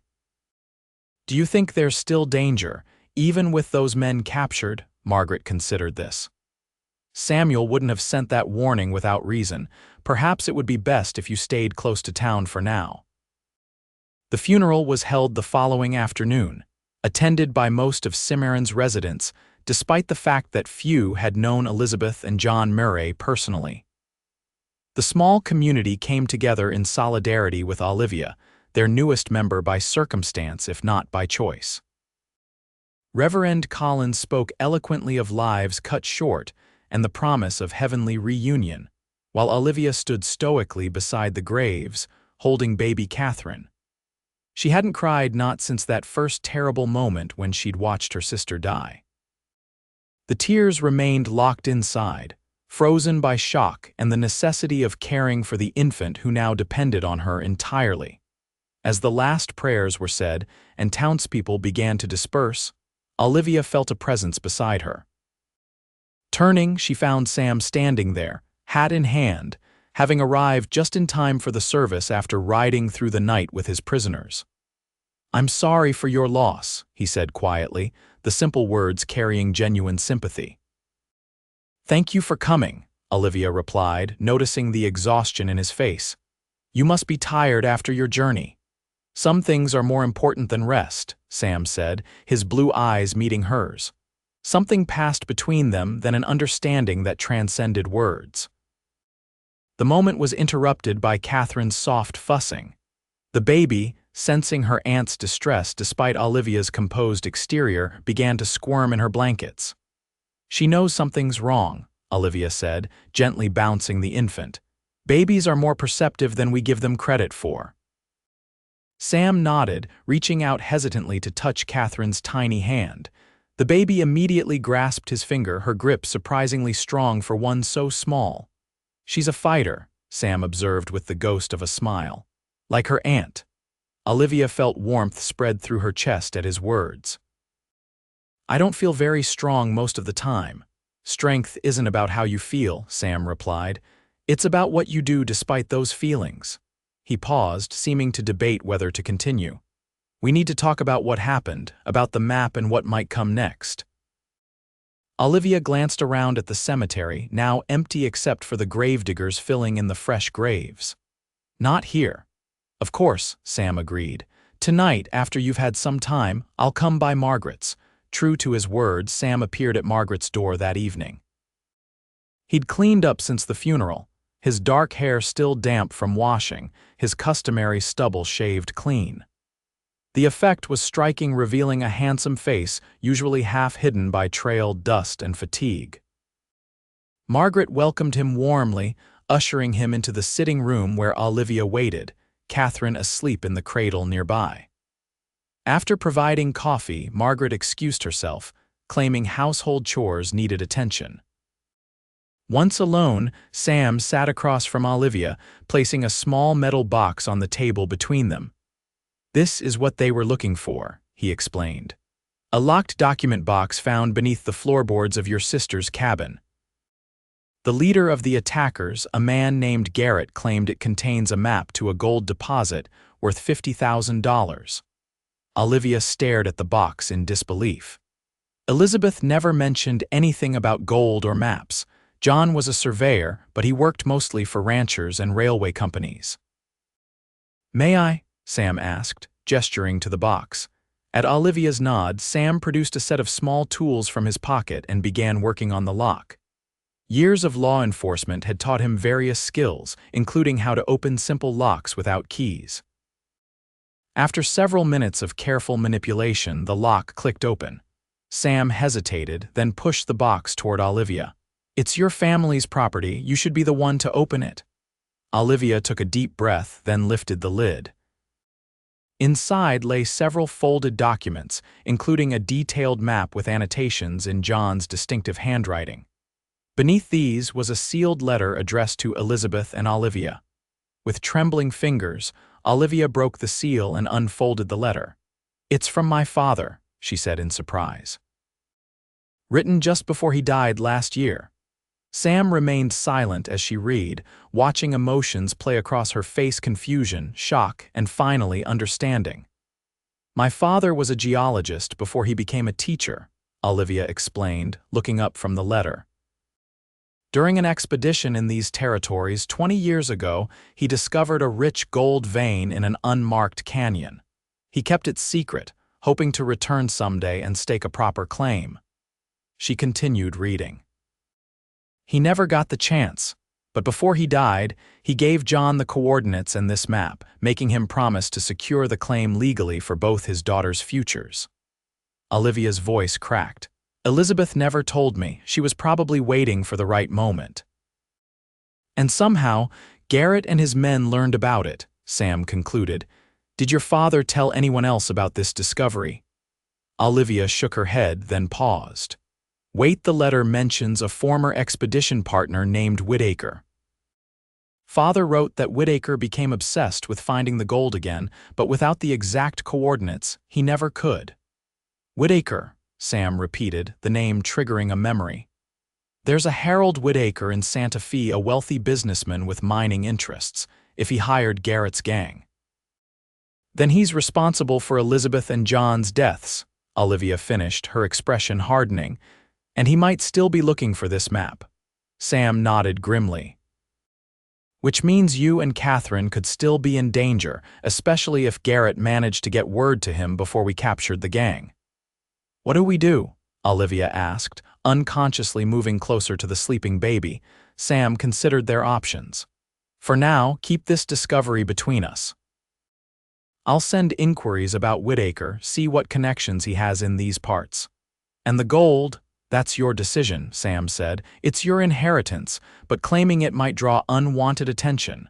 Do you think there's still danger, even with those men captured? Margaret considered this. Samuel wouldn't have sent that warning without reason. Perhaps it would be best if you stayed close to town for now. The funeral was held the following afternoon, attended by most of Cimarron's residents, despite the fact that few had known Elizabeth and John Murray personally. The small community came together in solidarity with Olivia, their newest member by circumstance if not by choice. Reverend Collins spoke eloquently of lives cut short and the promise of heavenly reunion, while Olivia stood stoically beside the graves, holding baby Catherine. She hadn't cried not since that first terrible moment when she'd watched her sister die. The tears remained locked inside, frozen by shock and the necessity of caring for the infant who now depended on her entirely. As the last prayers were said and townspeople began to disperse, Olivia felt a presence beside her. Turning, she found Sam standing there, hat in hand, having arrived just in time for the service after riding through the night with his prisoners. I'm sorry for your loss, he said quietly, the simple words carrying genuine sympathy. Thank you for coming, Olivia replied, noticing the exhaustion in his face. You must be tired after your journey. Some things are more important than rest, Sam said, his blue eyes meeting hers. Something passed between them, then an understanding that transcended words. The moment was interrupted by Catherine's soft fussing. The baby, sensing her aunt's distress despite Olivia's composed exterior, began to squirm in her blankets. She knows something's wrong, Olivia said, gently bouncing the infant. Babies are more perceptive than we give them credit for. Sam nodded, reaching out hesitantly to touch Catherine's tiny hand. The baby immediately grasped his finger, her grip surprisingly strong for one so small. She's a fighter, Sam observed with the ghost of a smile. Like her aunt. Olivia felt warmth spread through her chest at his words. I don't feel very strong most of the time. Strength isn't about how you feel, Sam replied. It's about what you do despite those feelings. He paused, seeming to debate whether to continue. We need to talk about what happened, about the map and what might come next. Olivia glanced around at the cemetery, now empty except for the gravediggers filling in the fresh graves. Not here. Of course, Sam agreed. Tonight, after you've had some time, I'll come by Margaret's. True to his word, Sam appeared at Margaret's door that evening. He'd cleaned up since the funeral, his dark hair still damp from washing, his customary stubble shaved clean. The effect was striking, revealing a handsome face, usually half hidden by trailed dust and fatigue. Margaret welcomed him warmly, ushering him into the sitting room where Olivia waited, Catherine asleep in the cradle nearby. After providing coffee, Margaret excused herself, claiming household chores needed attention. Once alone, Sam sat across from Olivia, placing a small metal box on the table between them. "This is what they were looking for," he explained. "A locked document box found beneath the floorboards of your sister's cabin. The leader of the attackers, a man named Garrett, claimed it contains a map to a gold deposit worth $50,000. Olivia stared at the box in disbelief. Elizabeth never mentioned anything about gold or maps. John was a surveyor, but he worked mostly for ranchers and railway companies. "May I?" Sam asked, gesturing to the box. At Olivia's nod, Sam produced a set of small tools from his pocket and began working on the lock. Years of law enforcement had taught him various skills, including how to open simple locks without keys. After several minutes of careful manipulation, the lock clicked open. Sam hesitated, then pushed the box toward Olivia. "It's your family's property. You should be the one to open it." Olivia took a deep breath, then lifted the lid. Inside lay several folded documents, including a detailed map with annotations in John's distinctive handwriting. Beneath these was a sealed letter addressed to Elizabeth and Olivia. With trembling fingers, Olivia broke the seal and unfolded the letter. "It's from my father," she said in surprise. "Written just before he died last year." Sam remained silent as she read, watching emotions play across her face: confusion, shock, and finally understanding. "My father was a geologist before he became a teacher," Olivia explained, looking up from the letter. "During an expedition in these territories 20 years ago, he discovered a rich gold vein in an unmarked canyon. He kept it secret, hoping to return someday and stake a proper claim." She continued reading. "He never got the chance, but before he died, he gave John the coordinates and this map, making him promise to secure the claim legally for both his daughters' futures." Olivia's voice cracked. "Elizabeth never told me. She was probably waiting for the right moment." "And somehow, Garrett and his men learned about it," Sam concluded. "Did your father tell anyone else about this discovery?" Olivia shook her head, then paused. "Wait, the letter mentions a former expedition partner named Whitaker. Father wrote that Whitaker became obsessed with finding the gold again, but without the exact coordinates, he never could." "Whitaker," Sam repeated, the name triggering a memory. "There's a Harold Whitaker in Santa Fe, a wealthy businessman with mining interests, if he hired Garrett's gang." "Then he's responsible for Elizabeth and John's deaths," Olivia finished, her expression hardening. "And he might still be looking for this map." Sam nodded grimly. "Which means you and Catherine could still be in danger, especially if Garrett managed to get word to him before we captured the gang." "What do we do?" Olivia asked, unconsciously moving closer to the sleeping baby. Sam considered their options. "For now, keep this discovery between us. I'll send inquiries about Whitaker, see what connections he has in these parts. And the gold, that's your decision," Sam said. "It's your inheritance, but claiming it might draw unwanted attention."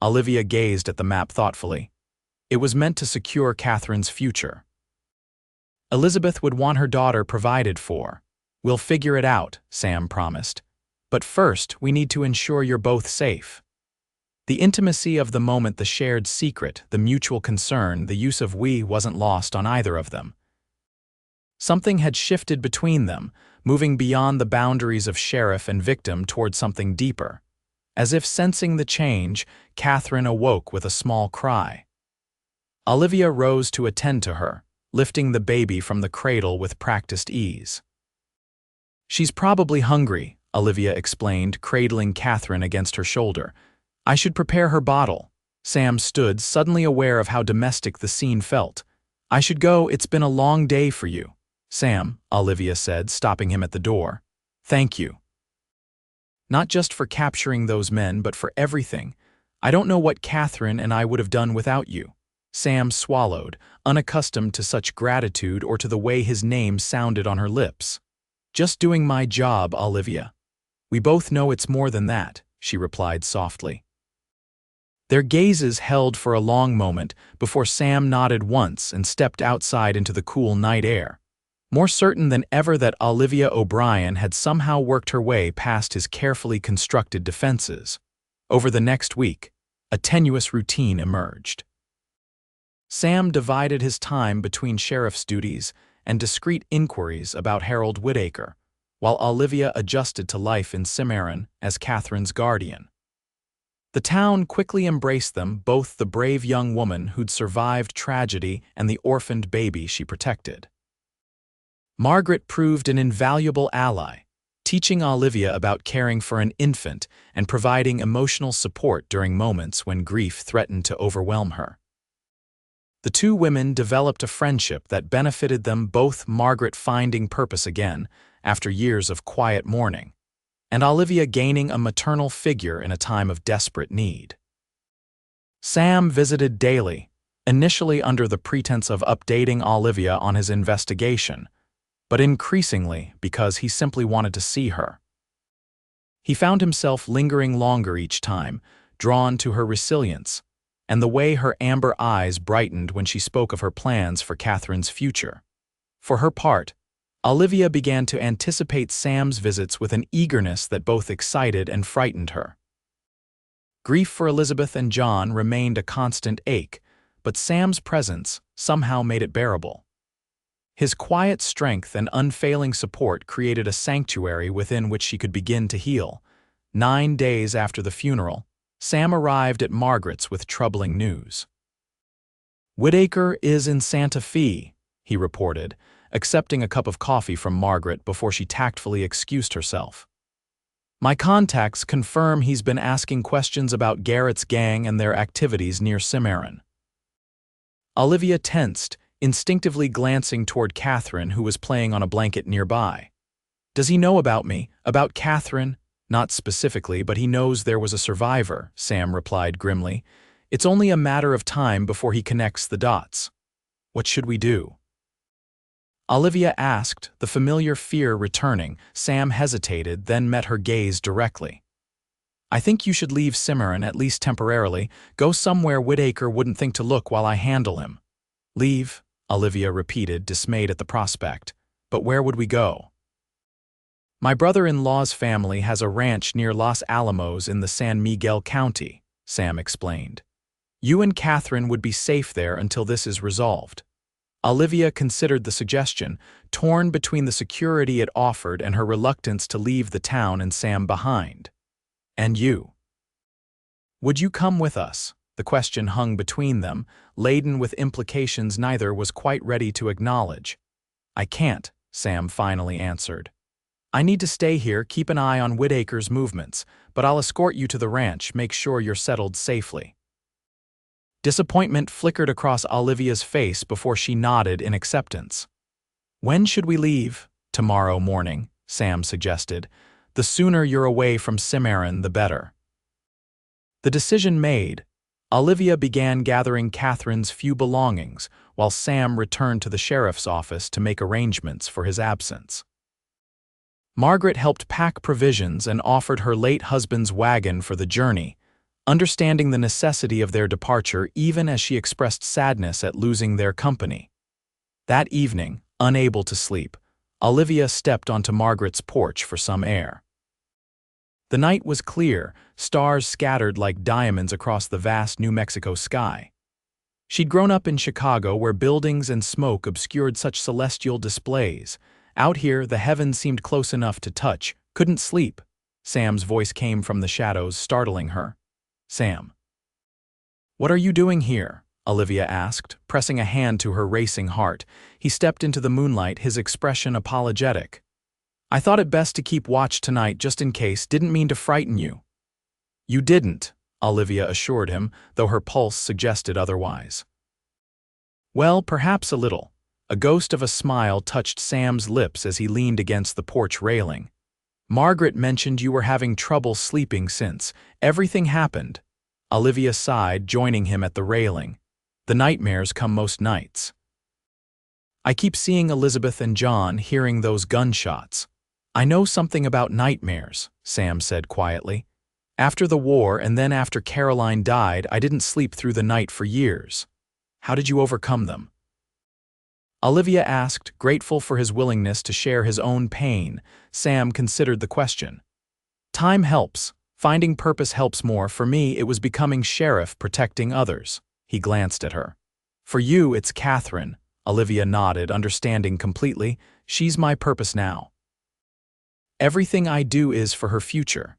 Olivia gazed at the map thoughtfully. It was meant to secure Catherine's future. Elizabeth would want her daughter provided for. "We'll figure it out," Sam promised. "But first, we need to ensure you're both safe." The intimacy of the moment, the shared secret, the mutual concern, the use of "we" wasn't lost on either of them. Something had shifted between them, moving beyond the boundaries of sheriff and victim toward something deeper. As if sensing the change, Catherine awoke with a small cry. Olivia rose to attend to her, lifting the baby from the cradle with practiced ease. "She's probably hungry," Olivia explained, cradling Catherine against her shoulder. "I should prepare her bottle." Sam stood, suddenly aware of how domestic the scene felt. "I should go. It's been a long day for you." "Sam," Olivia said, stopping him at the door. "Thank you. Not just for capturing those men, but for everything. I don't know what Catherine and I would have done without you." Sam swallowed, unaccustomed to such gratitude or to the way his name sounded on her lips. "Just doing my job, Olivia." "We both know it's more than that," she replied softly. Their gazes held for a long moment before Sam nodded once and stepped outside into the cool night air. more certain than ever that Olivia O'Brien had somehow worked her way past his carefully constructed defenses. Over the next week, a tenuous routine emerged. Sam divided his time between sheriff's duties and discreet inquiries about Harold Whitaker, while Olivia adjusted to life in Cimarron as Catherine's guardian. The town quickly embraced them, both the brave young woman who'd survived tragedy and the orphaned baby she protected. Margaret proved an invaluable ally, teaching Olivia about caring for an infant and providing emotional support during moments when grief threatened to overwhelm her. The two women developed a friendship that benefited them both, Margaret finding purpose again after years of quiet mourning, and Olivia gaining a maternal figure in a time of desperate need. Sam visited daily, initially under the pretense of updating Olivia on his investigation, but increasingly because he simply wanted to see her. He found himself lingering longer each time, drawn to her resilience, and the way her amber eyes brightened when she spoke of her plans for Catherine's future. For her part, Olivia began to anticipate Sam's visits with an eagerness that both excited and frightened her. Grief for Elizabeth and John remained a constant ache, but Sam's presence somehow made it bearable. His quiet strength and unfailing support created a sanctuary within which she could begin to heal. 9 days after the funeral, Sam arrived at Margaret's with troubling news. "Whitaker is in Santa Fe," he reported, accepting a cup of coffee from Margaret before she tactfully excused herself. "My contacts confirm he's been asking questions about Garrett's gang and their activities near Cimarron." Olivia tensed, instinctively glancing toward Catherine, who was playing on a blanket nearby. "Does he know about me, about Catherine?" "Not specifically, but he knows there was a survivor," Sam replied grimly. "It's only a matter of time before he connects the dots." "What should we do?" Olivia asked, the familiar fear returning. Sam hesitated, then met her gaze directly. "I think you should leave Cimarron, at least temporarily. Go somewhere Whitaker wouldn't think to look while I handle him." "Leave?" Olivia repeated, dismayed at the prospect. "But where would we go?" "My brother-in-law's family has a ranch near Los Alamos in the San Miguel County," Sam explained. "You and Catherine would be safe there until this is resolved." Olivia considered the suggestion, torn between the security it offered and her reluctance to leave the town and Sam behind. "And you? Would you come with us?" The question hung between them, laden with implications neither was quite ready to acknowledge. "I can't," Sam finally answered. "I need to stay here, keep an eye on Whitaker's movements, but I'll escort you to the ranch, make sure you're settled safely." Disappointment flickered across Olivia's face before she nodded in acceptance. "When should we leave?" "Tomorrow morning," Sam suggested. "The sooner you're away from Cimarron, the better." The decision made, Olivia began gathering Catherine's few belongings, while Sam returned to the sheriff's office to make arrangements for his absence. Margaret helped pack provisions and offered her late husband's wagon for the journey, understanding the necessity of their departure even as she expressed sadness at losing their company. That evening, unable to sleep, Olivia stepped onto Margaret's porch for some air. The night was clear, stars scattered like diamonds across the vast New Mexico sky. She'd grown up in Chicago, where buildings and smoke obscured such celestial displays. Out here, the heavens seemed close enough to touch. "Couldn't sleep." Sam's voice came from the shadows, startling her. "Sam. What are you doing here?" Olivia asked, pressing a hand to her racing heart. He stepped into the moonlight, his expression apologetic. "I thought it best to keep watch tonight just in case, didn't mean to frighten you." "You didn't," Olivia assured him, though her pulse suggested otherwise. "Well, perhaps a little." A ghost of a smile touched Sam's lips as he leaned against the porch railing. "Margaret mentioned you were having trouble sleeping since everything happened." Olivia sighed, joining him at the railing. "The nightmares come most nights." "I keep seeing Elizabeth and John, hearing those gunshots." "I know something about nightmares," Sam said quietly. "After the war and then after Caroline died, I didn't sleep through the night for years." "How did you overcome them?" Olivia asked, grateful for his willingness to share his own pain. Sam considered the question. Time helps. Finding purpose helps more. For me, it was becoming sheriff, protecting others. He glanced at her. For you, it's Catherine. Olivia nodded, understanding completely. She's my purpose now. Everything I do is for her future.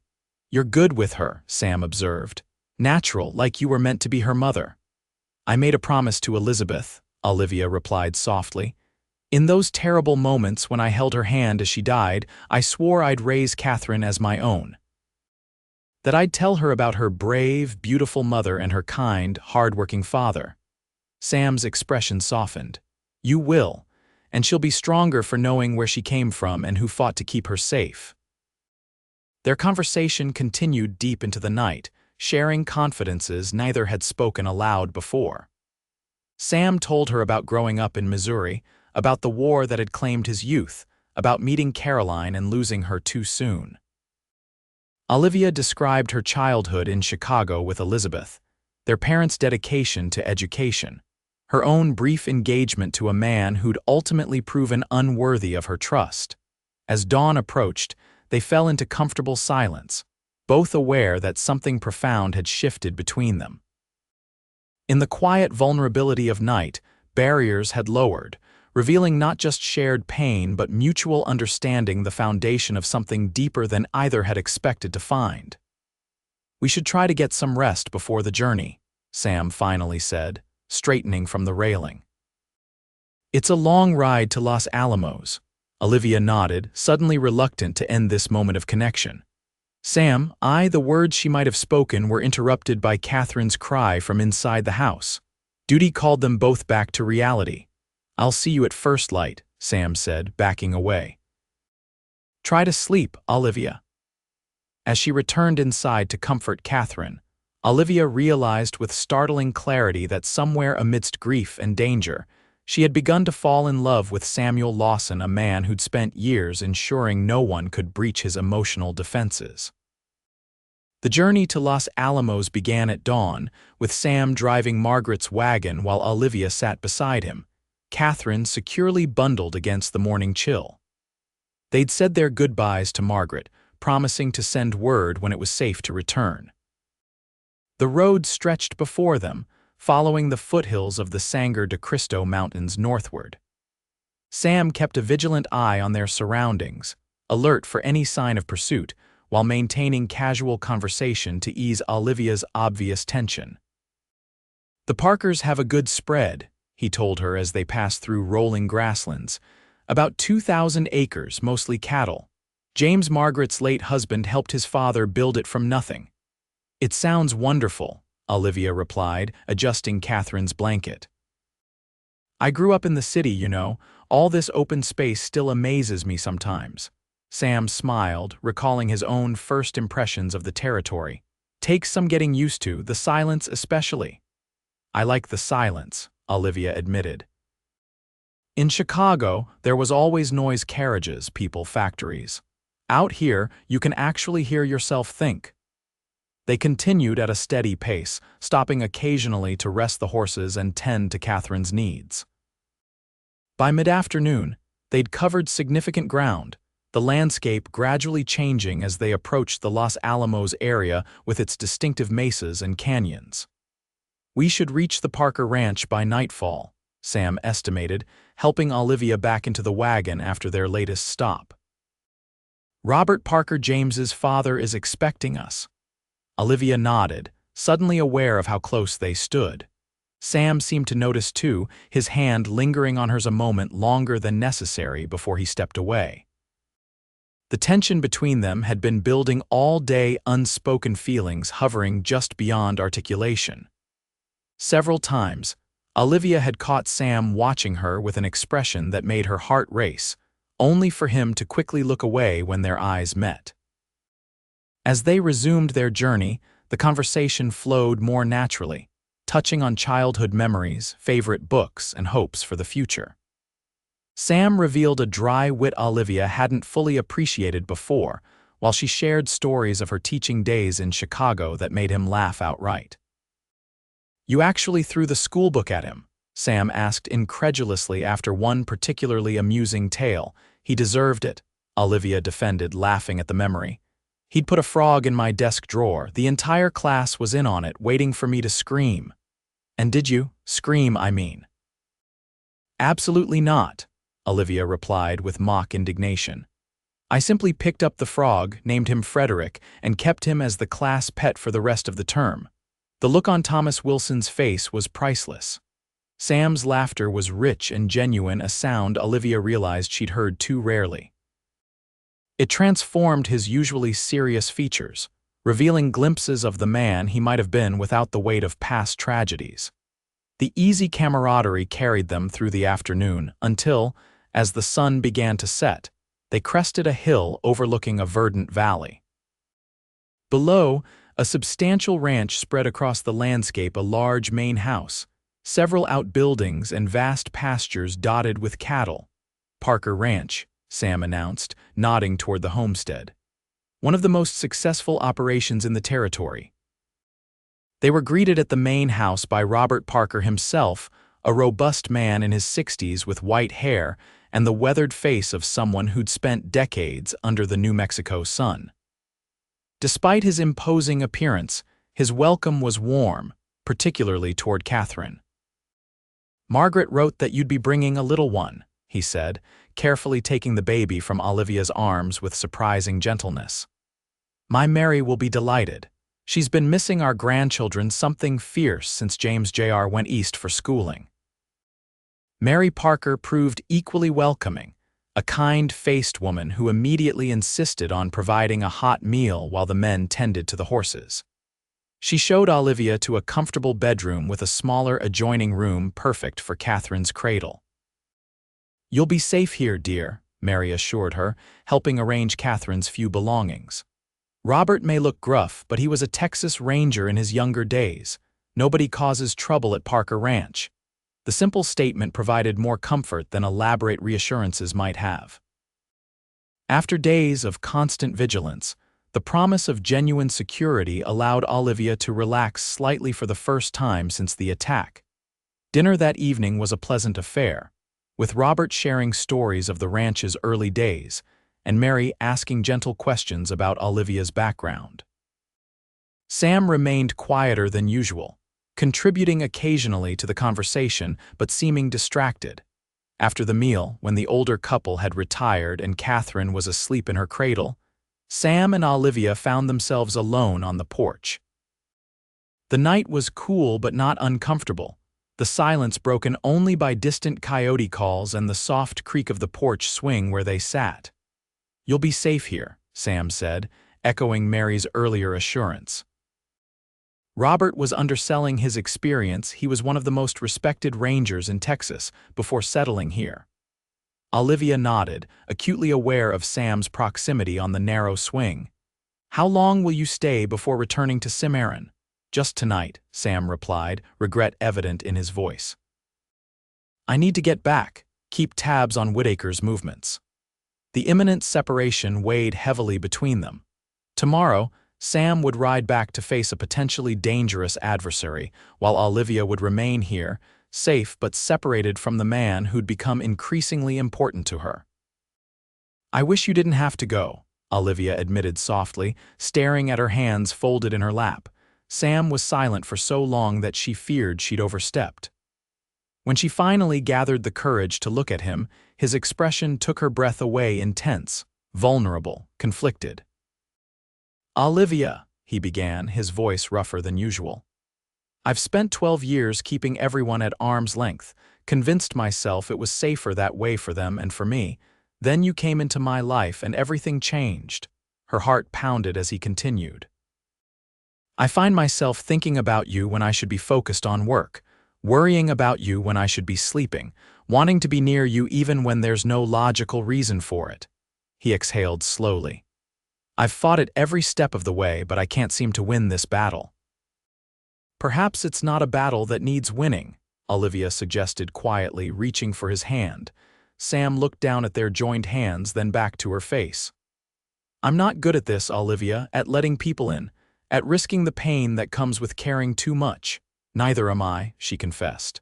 You're good with her, Sam observed. Natural, like you were meant to be her mother. I made a promise to Elizabeth, Olivia replied softly. In those terrible moments when I held her hand as she died, I swore I'd raise Catherine as my own. That I'd tell her about her brave, beautiful mother and her kind, hard-working father. Sam's expression softened. You will, and she'll be stronger for knowing where she came from and who fought to keep her safe. Their conversation continued deep into the night, sharing confidences neither had spoken aloud before. Sam told her about growing up in Missouri, about the war that had claimed his youth, about meeting Caroline and losing her too soon. Olivia described her childhood in Chicago with Elizabeth, their parents' dedication to education, her own brief engagement to a man who'd ultimately proven unworthy of her trust. As dawn approached, they fell into comfortable silence, both aware that something profound had shifted between them. In the quiet vulnerability of night, barriers had lowered, revealing not just shared pain but mutual understanding, the foundation of something deeper than either had expected to find. We should try to get some rest before the journey, Sam finally said, straightening from the railing. It's a long ride to Los Alamos. Olivia nodded, suddenly reluctant to end this moment of connection. Sam, the words she might have spoken were interrupted by Catherine's cry from inside the house. Duty called them both back to reality. I'll see you at first light, Sam said, backing away. Try to sleep, Olivia. As she returned inside to comfort Catherine, Olivia realized with startling clarity that somewhere amidst grief and danger, she had begun to fall in love with Samuel Lawson, a man who'd spent years ensuring no one could breach his emotional defenses. The journey to Los Alamos began at dawn, with Sam driving Margaret's wagon while Olivia sat beside him, Catherine securely bundled against the morning chill. They'd said their goodbyes to Margaret, promising to send word when it was safe to return. The road stretched before them, following the foothills of the Sangre de Cristo Mountains northward. Sam kept a vigilant eye on their surroundings, alert for any sign of pursuit, while maintaining casual conversation to ease Olivia's obvious tension. The Parkers have a good spread, he told her as they passed through rolling grasslands. About 2,000 acres, mostly cattle. James, Margaret's late husband, helped his father build it from nothing. It sounds wonderful, Olivia replied, adjusting Catherine's blanket. I grew up in the city, you know. All this open space still amazes me sometimes. Sam smiled, recalling his own first impressions of the territory. Takes some getting used to, the silence especially. I like the silence, Olivia admitted. In Chicago, there was always noise, carriages, people, factories. Out here, you can actually hear yourself think. They continued at a steady pace, stopping occasionally to rest the horses and tend to Catherine's needs. By mid-afternoon, they'd covered significant ground, the landscape gradually changing as they approached the Los Alamos area with its distinctive mesas and canyons. We should reach the Parker Ranch by nightfall, Sam estimated, helping Olivia back into the wagon after their latest stop. Robert Parker James's father is expecting us. Olivia nodded, suddenly aware of how close they stood. Sam seemed to notice too, his hand lingering on hers a moment longer than necessary before he stepped away. The tension between them had been building all day, unspoken feelings hovering just beyond articulation. Several times, Olivia had caught Sam watching her with an expression that made her heart race, only for him to quickly look away when their eyes met. As they resumed their journey, the conversation flowed more naturally, touching on childhood memories, favorite books, and hopes for the future. Sam revealed a dry wit Olivia hadn't fully appreciated before, while she shared stories of her teaching days in Chicago that made him laugh outright. You actually threw the school book at him, Sam asked incredulously after one particularly amusing tale. He deserved it, Olivia defended, laughing at the memory. He'd put a frog in my desk drawer. The entire class was in on it, waiting for me to scream. And did you? Scream, I mean. Absolutely not, Olivia replied with mock indignation. I simply picked up the frog, named him Frederick, and kept him as the class pet for the rest of the term. The look on Thomas Wilson's face was priceless. Sam's laughter was rich and genuine, a sound Olivia realized she'd heard too rarely. It transformed his usually serious features, revealing glimpses of the man he might have been without the weight of past tragedies. The easy camaraderie carried them through the afternoon until, as the sun began to set, they crested a hill overlooking a verdant valley. Below, a substantial ranch spread across the landscape, a large main house, several outbuildings, and vast pastures dotted with cattle. Parker Ranch, Sam announced, nodding toward the homestead. One of the most successful operations in the territory. They were greeted at the main house by Robert Parker himself, a robust man in his 60s with white hair and the weathered face of someone who'd spent decades under the New Mexico sun. Despite his imposing appearance, his welcome was warm, particularly toward Catherine. Margaret wrote that you'd be bringing a little one, he said, carefully taking the baby from Olivia's arms with surprising gentleness. My Mary will be delighted. She's been missing our grandchildren something fierce since James Jr. went east for schooling. Mary Parker proved equally welcoming, a kind-faced woman who immediately insisted on providing a hot meal while the men tended to the horses. She showed Olivia to a comfortable bedroom with a smaller adjoining room perfect for Catherine's cradle. You'll be safe here, dear, Mary assured her, helping arrange Catherine's few belongings. Robert may look gruff, but he was a Texas Ranger in his younger days. Nobody causes trouble at Parker Ranch. The simple statement provided more comfort than elaborate reassurances might have. After days of constant vigilance, the promise of genuine security allowed Olivia to relax slightly for the first time since the attack. Dinner that evening was a pleasant affair, with Robert sharing stories of the ranch's early days and Mary asking gentle questions about Olivia's background. Sam remained quieter than usual, contributing occasionally to the conversation but seeming distracted. After the meal, when the older couple had retired and Catherine was asleep in her cradle, Sam and Olivia found themselves alone on the porch. The night was cool but not uncomfortable, the silence broken only by distant coyote calls and the soft creak of the porch swing where they sat. You'll be safe here, Sam said, echoing Mary's earlier assurance. Robert was underselling his experience. He was one of the most respected rangers in Texas before settling here. Olivia nodded, acutely aware of Sam's proximity on the narrow swing. How long will you stay before returning to Cimarron? Just tonight, Sam replied, regret evident in his voice. I need to get back, keep tabs on Whitaker's movements. The imminent separation weighed heavily between them. Tomorrow, Sam would ride back to face a potentially dangerous adversary, while Olivia would remain here, safe but separated from the man who'd become increasingly important to her. I wish you didn't have to go, Olivia admitted softly, staring at her hands folded in her lap. Sam was silent for so long that she feared she'd overstepped. When she finally gathered the courage to look at him, his expression took her breath away, intense, vulnerable, conflicted. Olivia, he began, his voice rougher than usual. I've spent 12 years keeping everyone at arm's length, convinced myself it was safer that way for them and for me. Then you came into my life and everything changed. Her heart pounded as he continued. I find myself thinking about you when I should be focused on work, worrying about you when I should be sleeping, wanting to be near you even when there's no logical reason for it. He exhaled slowly. I've fought it every step of the way, but I can't seem to win this battle. Perhaps it's not a battle that needs winning, Olivia suggested quietly, reaching for his hand. Sam looked down at their joined hands, then back to her face. I'm not good at this, Olivia, at letting people in, at risking the pain that comes with caring too much. Neither am I, she confessed.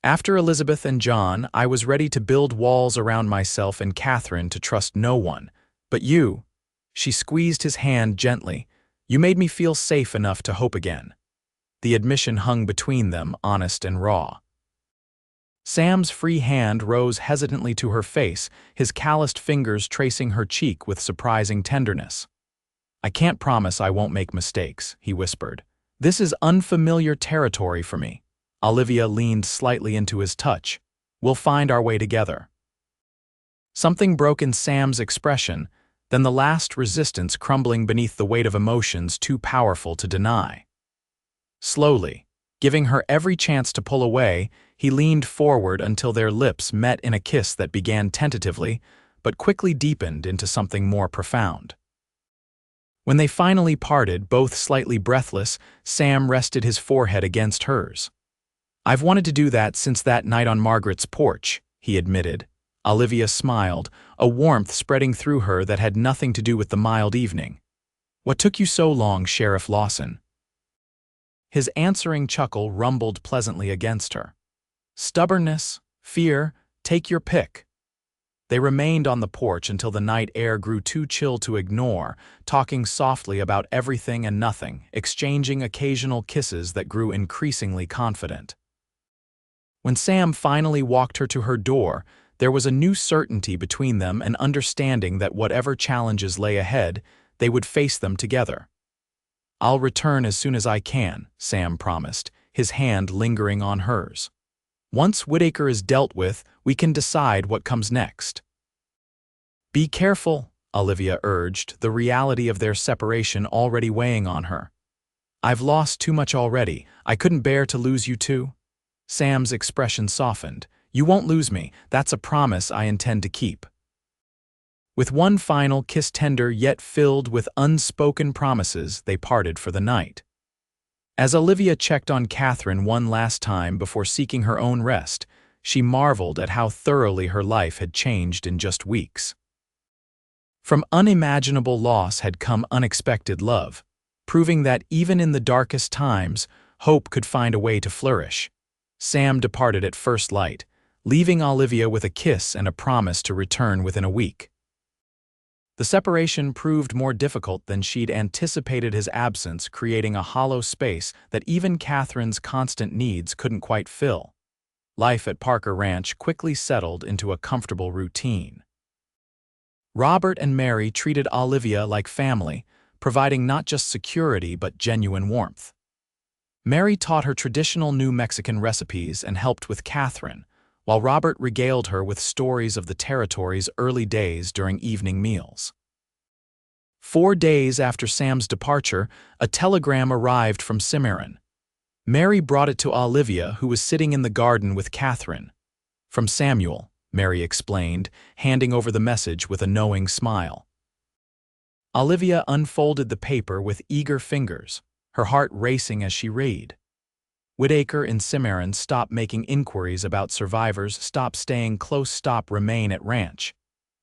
After Elizabeth and John, I was ready to build walls around myself and Catherine to trust no one. But you, she squeezed his hand gently, you made me feel safe enough to hope again. The admission hung between them, honest and raw. Sam's free hand rose hesitantly to her face, his calloused fingers tracing her cheek with surprising tenderness. I can't promise I won't make mistakes, he whispered. This is unfamiliar territory for me. Olivia leaned slightly into his touch. We'll find our way together. Something broke in Sam's expression, then the last resistance crumbling beneath the weight of emotions too powerful to deny. Slowly, giving her every chance to pull away, he leaned forward until their lips met in a kiss that began tentatively, but quickly deepened into something more profound. When they finally parted, both slightly breathless, Sam rested his forehead against hers. I've wanted to do that since that night on Margaret's porch, he admitted. Olivia smiled, a warmth spreading through her that had nothing to do with the mild evening. What took you so long, Sheriff Lawson? His answering chuckle rumbled pleasantly against her. Stubbornness, fear, take your pick. They remained on the porch until the night air grew too chill to ignore, talking softly about everything and nothing, exchanging occasional kisses that grew increasingly confident. When Sam finally walked her to her door, there was a new certainty between them, an understanding that whatever challenges lay ahead, they would face them together. I'll return as soon as I can, Sam promised, his hand lingering on hers. Once Whitaker is dealt with, we can decide what comes next. Be careful, Olivia urged, the reality of their separation already weighing on her. I've lost too much already. I couldn't bear to lose you too. Sam's expression softened. You won't lose me. That's a promise I intend to keep. With one final kiss tender yet filled with unspoken promises, they parted for the night. As Olivia checked on Catherine one last time before seeking her own rest, she marveled at how thoroughly her life had changed in just weeks. From unimaginable loss had come unexpected love, proving that even in the darkest times, hope could find a way to flourish. Sam departed at first light, leaving Olivia with a kiss and a promise to return within a week. The separation proved more difficult than she'd anticipated, his absence creating a hollow space that even Catherine's constant needs couldn't quite fill. Life at Parker Ranch quickly settled into a comfortable routine. Robert and Mary treated Olivia like family, providing not just security but genuine warmth. Mary taught her traditional New Mexican recipes and helped with Catherine, while Robert regaled her with stories of the territory's early days during evening meals. 4 days after Sam's departure, a telegram arrived from Cimarron. Mary brought it to Olivia, who was sitting in the garden with Catherine. From Samuel, Mary explained, handing over the message with a knowing smile. Olivia unfolded the paper with eager fingers, her heart racing as she read. Whitaker in Cimarron, stop making inquiries about survivors, stop staying close, stop remain at ranch.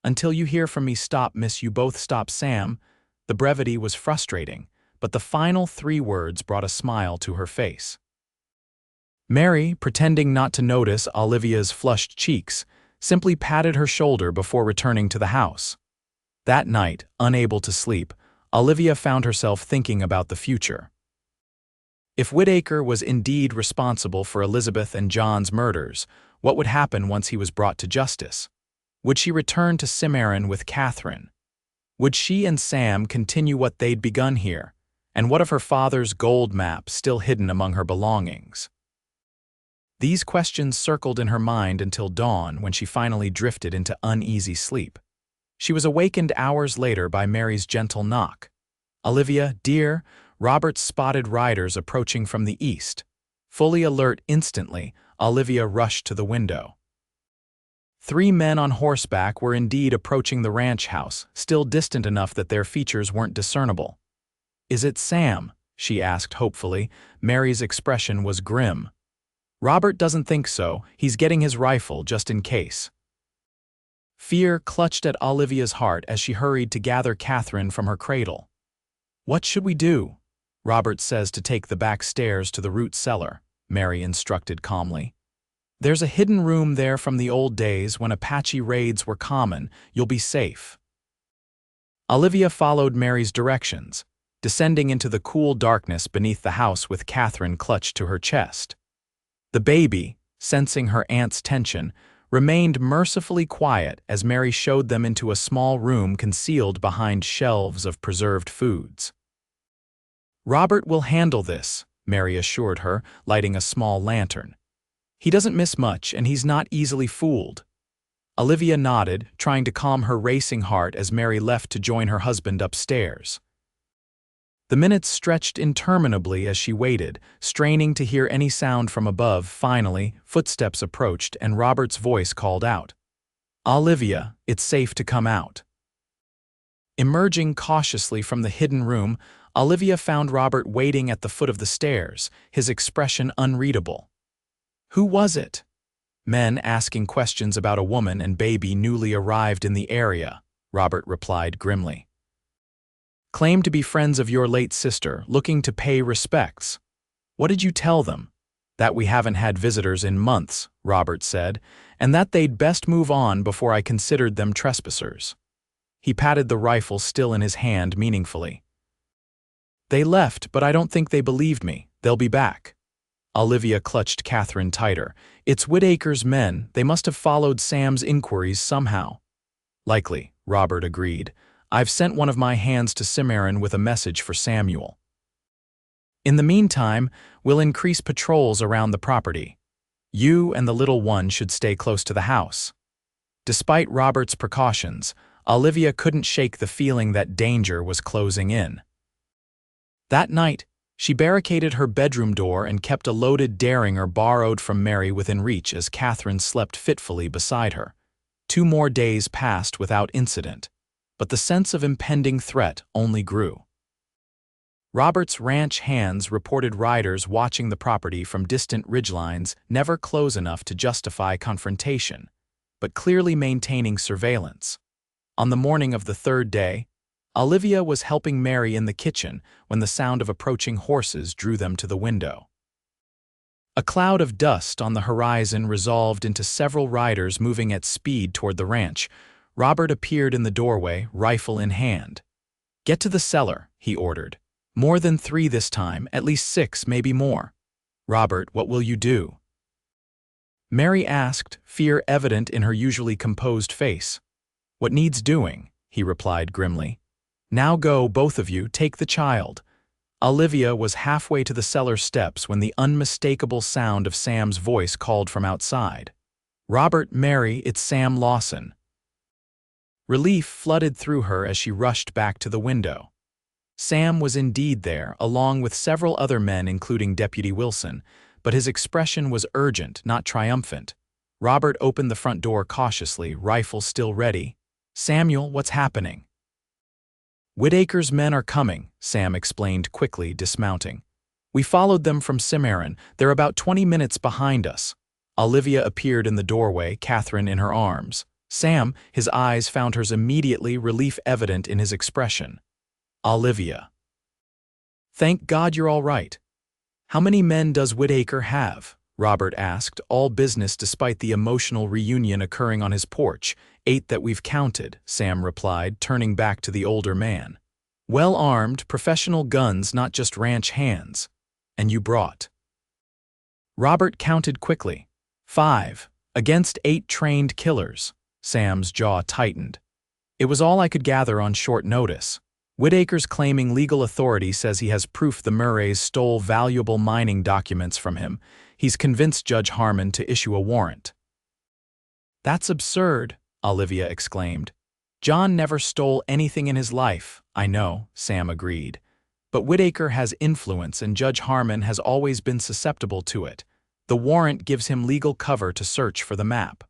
Until you hear from me, stop miss you both, stop Sam. The brevity was frustrating, but the final 3 words brought a smile to her face. Mary, pretending not to notice Olivia's flushed cheeks, simply patted her shoulder before returning to the house. That night, unable to sleep, Olivia found herself thinking about the future. If Whitaker was indeed responsible for Elizabeth and John's murders, what would happen once he was brought to justice? Would she return to Cimarron with Catherine? Would she and Sam continue what they'd begun here? And what of her father's gold map still hidden among her belongings? These questions circled in her mind until dawn, when she finally drifted into uneasy sleep. She was awakened hours later by Mary's gentle knock. Olivia, dear, Robert spotted riders approaching from the east. Fully alert instantly, Olivia rushed to the window. 3 men on horseback were indeed approaching the ranch house, still distant enough that their features weren't discernible. Is it Sam? She asked hopefully. Mary's expression was grim. Robert doesn't think so. He's getting his rifle just in case. Fear clutched at Olivia's heart as she hurried to gather Catherine from her cradle. What should we do? Robert says to take the back stairs to the root cellar, Mary instructed calmly. There's a hidden room there from the old days when Apache raids were common. You'll be safe. Olivia followed Mary's directions, descending into the cool darkness beneath the house with Catherine clutched to her chest. The baby, sensing her aunt's tension, remained mercifully quiet as Mary showed them into a small room concealed behind shelves of preserved foods. "Robert will handle this," Mary assured her, lighting a small lantern. "He doesn't miss much, and he's not easily fooled." Olivia nodded, trying to calm her racing heart as Mary left to join her husband upstairs. The minutes stretched interminably as she waited, straining to hear any sound from above. Finally, footsteps approached and Robert's voice called out, "Olivia, it's safe to come out." Emerging cautiously from the hidden room, Olivia found Robert waiting at the foot of the stairs, his expression unreadable. "Who was it?" "Men asking questions about a woman and baby newly arrived in the area," Robert replied grimly. "Claim to be friends of your late sister, looking to pay respects." "What did you tell them?" "That we haven't had visitors in months," Robert said, "and that they'd best move on before I considered them trespassers." He patted the rifle still in his hand meaningfully. "They left, but I don't think they believed me. They'll be back." Olivia clutched Catherine tighter. "It's Whitaker's men. They must have followed Sam's inquiries somehow." "Likely," Robert agreed. "I've sent one of my hands to Cimarron with a message for Samuel. In the meantime, we'll increase patrols around the property. You and the little one should stay close to the house." Despite Robert's precautions, Olivia couldn't shake the feeling that danger was closing in. That night, she barricaded her bedroom door and kept a loaded Derringer borrowed from Mary within reach as Catherine slept fitfully beside her. 2 more days passed without incident, but the sense of impending threat only grew. Robert's ranch hands reported riders watching the property from distant ridgelines, never close enough to justify confrontation, but clearly maintaining surveillance. On the morning of the 3rd day, Olivia was helping Mary in the kitchen when the sound of approaching horses drew them to the window. A cloud of dust on the horizon resolved into several riders moving at speed toward the ranch. Robert appeared in the doorway, rifle in hand. "Get to the cellar," he ordered. "More than 3 this time, at least 6, maybe more." "Robert, what will you do?" Mary asked, fear evident in her usually composed face. "What needs doing?" he replied grimly. "Now go, both of you, take the child." Olivia was halfway to the cellar steps when the unmistakable sound of Sam's voice called from outside. "Robert, Mary, it's Sam Lawson." Relief flooded through her as she rushed back to the window. Sam was indeed there, along with several other men including Deputy Wilson, but his expression was urgent, not triumphant. Robert opened the front door cautiously, rifle still ready. "Samuel, what's happening?" "Whitaker's men are coming," Sam explained quickly, dismounting. "We followed them from Cimarron. They're about 20 minutes behind us." Olivia appeared in the doorway, Catherine in her arms. Sam, his eyes found hers immediately, relief evident in his expression. "Olivia. Thank God you're all right." "How many men does Whitaker have?" Robert asked, all business despite the emotional reunion occurring on his porch. "8 that we've counted," Sam replied, turning back to the older man. "Well-armed, professional guns, not just ranch hands. And you brought?" Robert counted quickly. 5, against 8 trained killers. Sam's jaw tightened. "It was all I could gather on short notice. Whitaker's claiming legal authority says he has proof the Murrays stole valuable mining documents from him. He's convinced Judge Harmon to issue a warrant." "That's absurd," Olivia exclaimed. "John never stole anything in his life." "I know," Sam agreed. "But Whitaker has influence and Judge Harmon has always been susceptible to it. The warrant gives him legal cover to search for the map."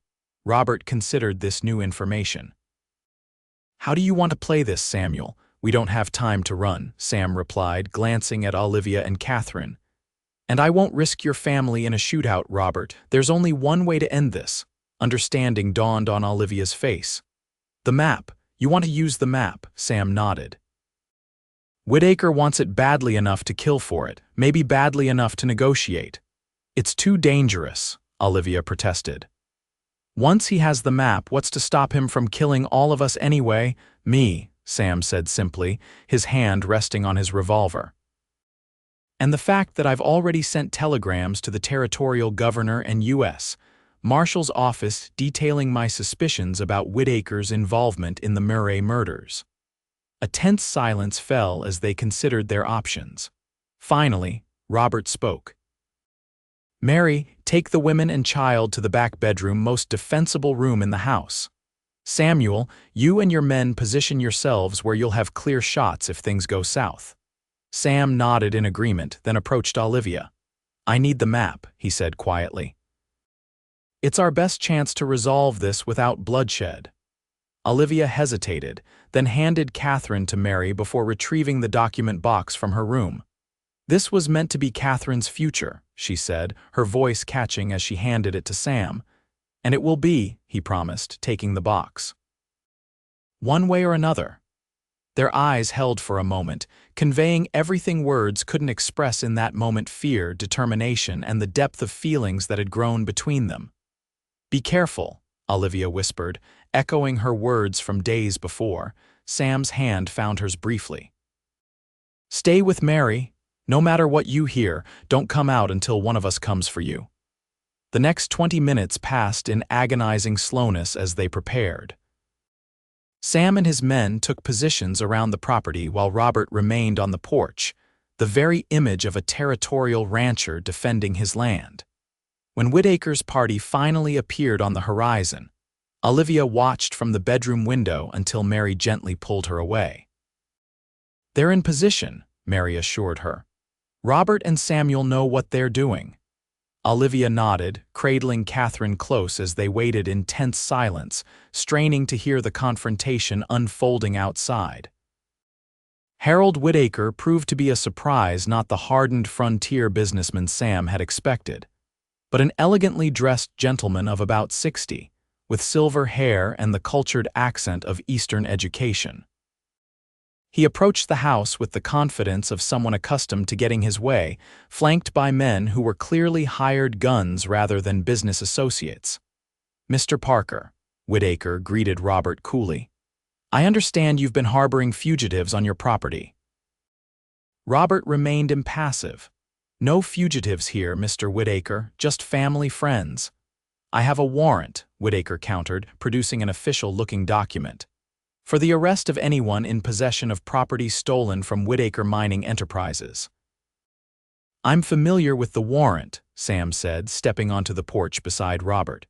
Robert considered this new information. "How do you want to play this, Samuel? We don't have time to run," Sam replied, glancing at Olivia and Catherine. "And I won't risk your family in a shootout, Robert. There's only one way to end this." Understanding dawned on Olivia's face. "The map. You want to use the map," Sam nodded. "Whitaker wants it badly enough to kill for it, maybe badly enough to negotiate." "It's too dangerous," Olivia protested. Once he has the map, what's to stop him from killing all of us anyway? Me, Sam said simply, his hand resting on his revolver. And the fact that I've already sent telegrams to the territorial governor and U.S. Marshal's office detailing my suspicions about Whitaker's involvement in the Murray murders. A tense silence fell as they considered their options. Finally, Robert spoke. Mary, take the women and child to the back bedroom, most defensible room in the house. Samuel, you and your men position yourselves where you'll have clear shots if things go south. Sam nodded in agreement, then approached Olivia. I need the map, he said quietly. It's our best chance to resolve this without bloodshed. Olivia hesitated, then handed Catherine to Mary before retrieving the document box from her room. This was meant to be Catherine's future, she said, her voice catching as she handed it to Sam. And it will be, he promised, taking the box. One way or another. Their eyes held for a moment, conveying everything words couldn't express in that moment: fear, determination, and the depth of feelings that had grown between them. Be careful, Olivia whispered, echoing her words from days before. Sam's hand found hers briefly. Stay with Mary. No matter what you hear, don't come out until one of us comes for you. The next 20 minutes passed in agonizing slowness as they prepared. Sam and his men took positions around the property while Robert remained on the porch, the very image of a territorial rancher defending his land. When Whitaker's party finally appeared on the horizon, Olivia watched from the bedroom window until Mary gently pulled her away. They're in position, Mary assured her. Robert and Samuel know what they're doing. Olivia nodded, cradling Catherine close as they waited in tense silence, straining to hear the confrontation unfolding outside. Harold Whitaker proved to be a surprise, not the hardened frontier businessman Sam had expected, but an elegantly dressed gentleman of about 60, with silver hair and the cultured accent of Eastern education. He approached the house with the confidence of someone accustomed to getting his way, flanked by men who were clearly hired guns rather than business associates. Mr. Parker, Whitaker greeted Robert coolly. I understand you've been harboring fugitives on your property. Robert remained impassive. No fugitives here, Mr. Whitaker, just family friends. I have a warrant, Whitaker countered, producing an official-looking document. For the arrest of anyone in possession of property stolen from Whitaker Mining Enterprises. I'm familiar with the warrant, Sam said, stepping onto the porch beside Robert.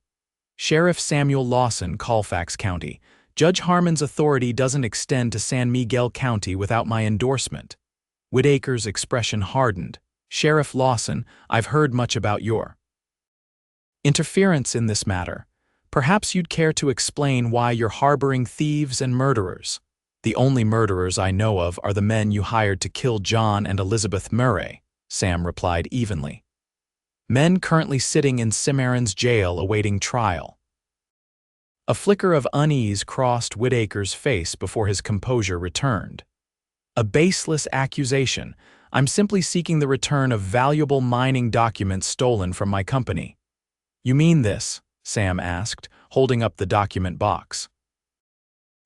Sheriff Samuel Lawson, Colfax County. Judge Harmon's authority doesn't extend to San Miguel County without my endorsement. Whitaker's expression hardened. Sheriff Lawson, I've heard much about your interference in this matter. Perhaps you'd care to explain why you're harboring thieves and murderers. The only murderers I know of are the men you hired to kill John and Elizabeth Murray, Sam replied evenly. Men currently sitting in Cimarron's jail awaiting trial. A flicker of unease crossed Whitaker's face before his composure returned. A baseless accusation. I'm simply seeking the return of valuable mining documents stolen from my company. You mean this? Sam asked, holding up the document box.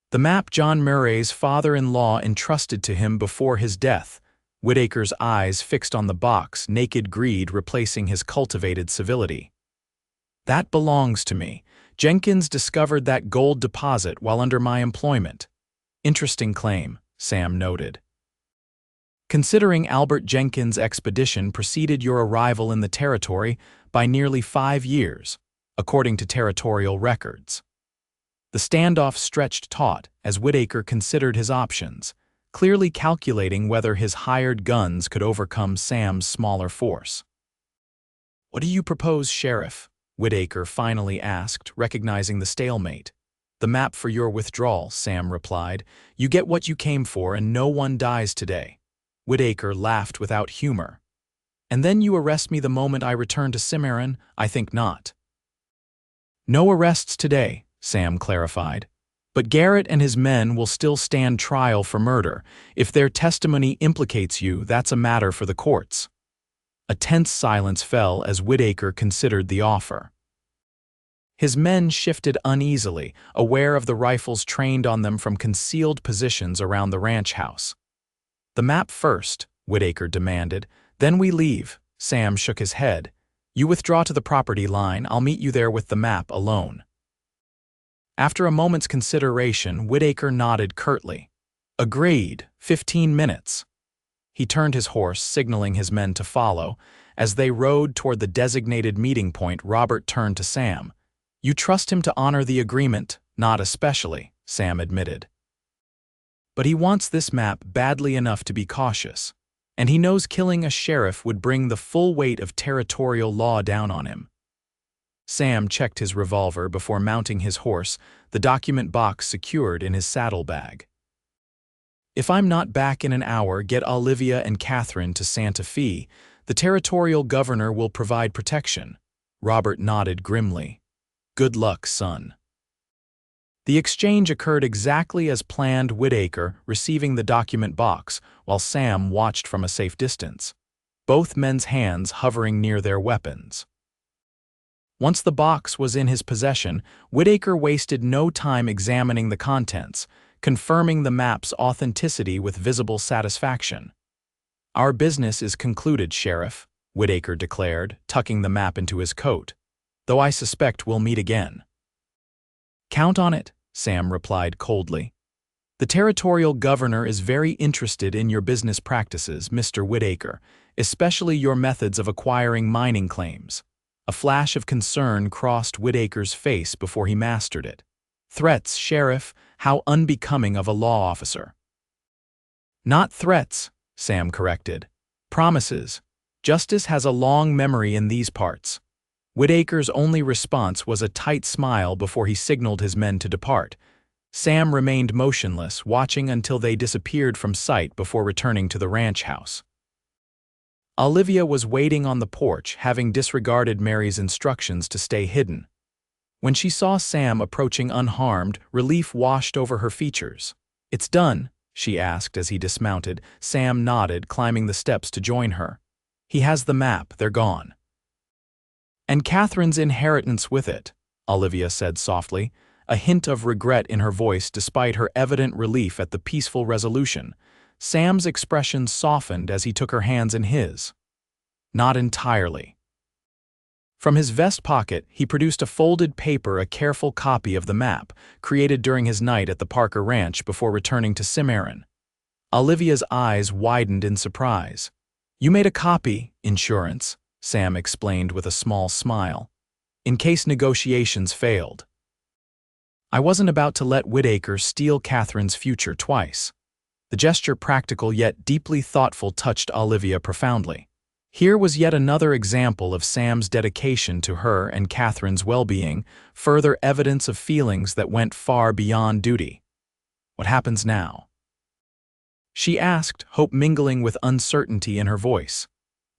The map John Murray's father-in-law entrusted to him before his death, Whitaker's eyes fixed on the box, naked greed replacing his cultivated civility. That belongs to me. Jenkins discovered that gold deposit while under my employment. Interesting claim, Sam noted. Considering Albert Jenkins' expedition preceded your arrival in the territory by nearly 5 years, according to territorial records. The standoff stretched taut as Whitaker considered his options, clearly calculating whether his hired guns could overcome Sam's smaller force. What do you propose, Sheriff? Whitaker finally asked, recognizing the stalemate. The map for your withdrawal, Sam replied. You get what you came for and no one dies today. Whitaker laughed without humor. And then you arrest me the moment I return to Cimarron? I think not. No arrests today, Sam clarified. But Garrett and his men will still stand trial for murder. If their testimony implicates you, that's a matter for the courts. A tense silence fell as Whitaker considered the offer. His men shifted uneasily, aware of the rifles trained on them from concealed positions around the ranch house. "The map first," Whitaker demanded. "Then we leave." Sam shook his head. "You withdraw to the property line. I'll meet you there with the map alone." After a moment's consideration, Whitaker nodded curtly. "Agreed. 15 minutes." He turned his horse, signaling his men to follow. As they rode toward the designated meeting point, Robert turned to Sam. "You trust him to honor the agreement?" "Not especially," Sam admitted. "But he wants this map badly enough to be cautious. And he knows killing a sheriff would bring the full weight of territorial law down on him." Sam checked his revolver before mounting his horse, the document box secured in his saddlebag. "If I'm not back in an hour, get Olivia and Catherine to Santa Fe. The territorial governor will provide protection." Robert nodded grimly. "Good luck, son." The exchange occurred exactly as planned, Whitaker receiving the document box, while Sam watched from a safe distance, both men's hands hovering near their weapons. Once the box was in his possession, Whitaker wasted no time examining the contents, confirming the map's authenticity with visible satisfaction. "Our business is concluded, Sheriff," Whitaker declared, tucking the map into his coat, "though I suspect we'll meet again." "Count on it," Sam replied coldly. "The territorial governor is very interested in your business practices, Mr. Whitaker, especially your methods of acquiring mining claims." A flash of concern crossed Whitaker's face before he mastered it. "Threats, Sheriff, how unbecoming of a law officer." "Not threats," Sam corrected. "Promises. Justice has a long memory in these parts." Whitaker's only response was a tight smile before he signaled his men to depart. Sam remained motionless, watching until they disappeared from sight before returning to the ranch house. Olivia was waiting on the porch, having disregarded Mary's instructions to stay hidden. When she saw Sam approaching unharmed, relief washed over her features. "It's done?" she asked as he dismounted. Sam nodded, climbing the steps to join her. "He has the map. They're gone." "And Catherine's inheritance with it," Olivia said softly, a hint of regret in her voice despite her evident relief at the peaceful resolution. Sam's expression softened as he took her hands in his. "Not entirely." From his vest pocket, he produced a folded paper, a careful copy of the map, created during his night at the Parker Ranch before returning to Cimarron. Olivia's eyes widened in surprise. "You made a copy, insurance," Sam explained with a small smile, "in case negotiations failed." "I wasn't about to let Whitaker steal Catherine's future twice." The gesture, practical yet deeply thoughtful, touched Olivia profoundly. Here was yet another example of Sam's dedication to her and Catherine's well-being, further evidence of feelings that went far beyond duty. "What happens now?" she asked, hope mingling with uncertainty in her voice.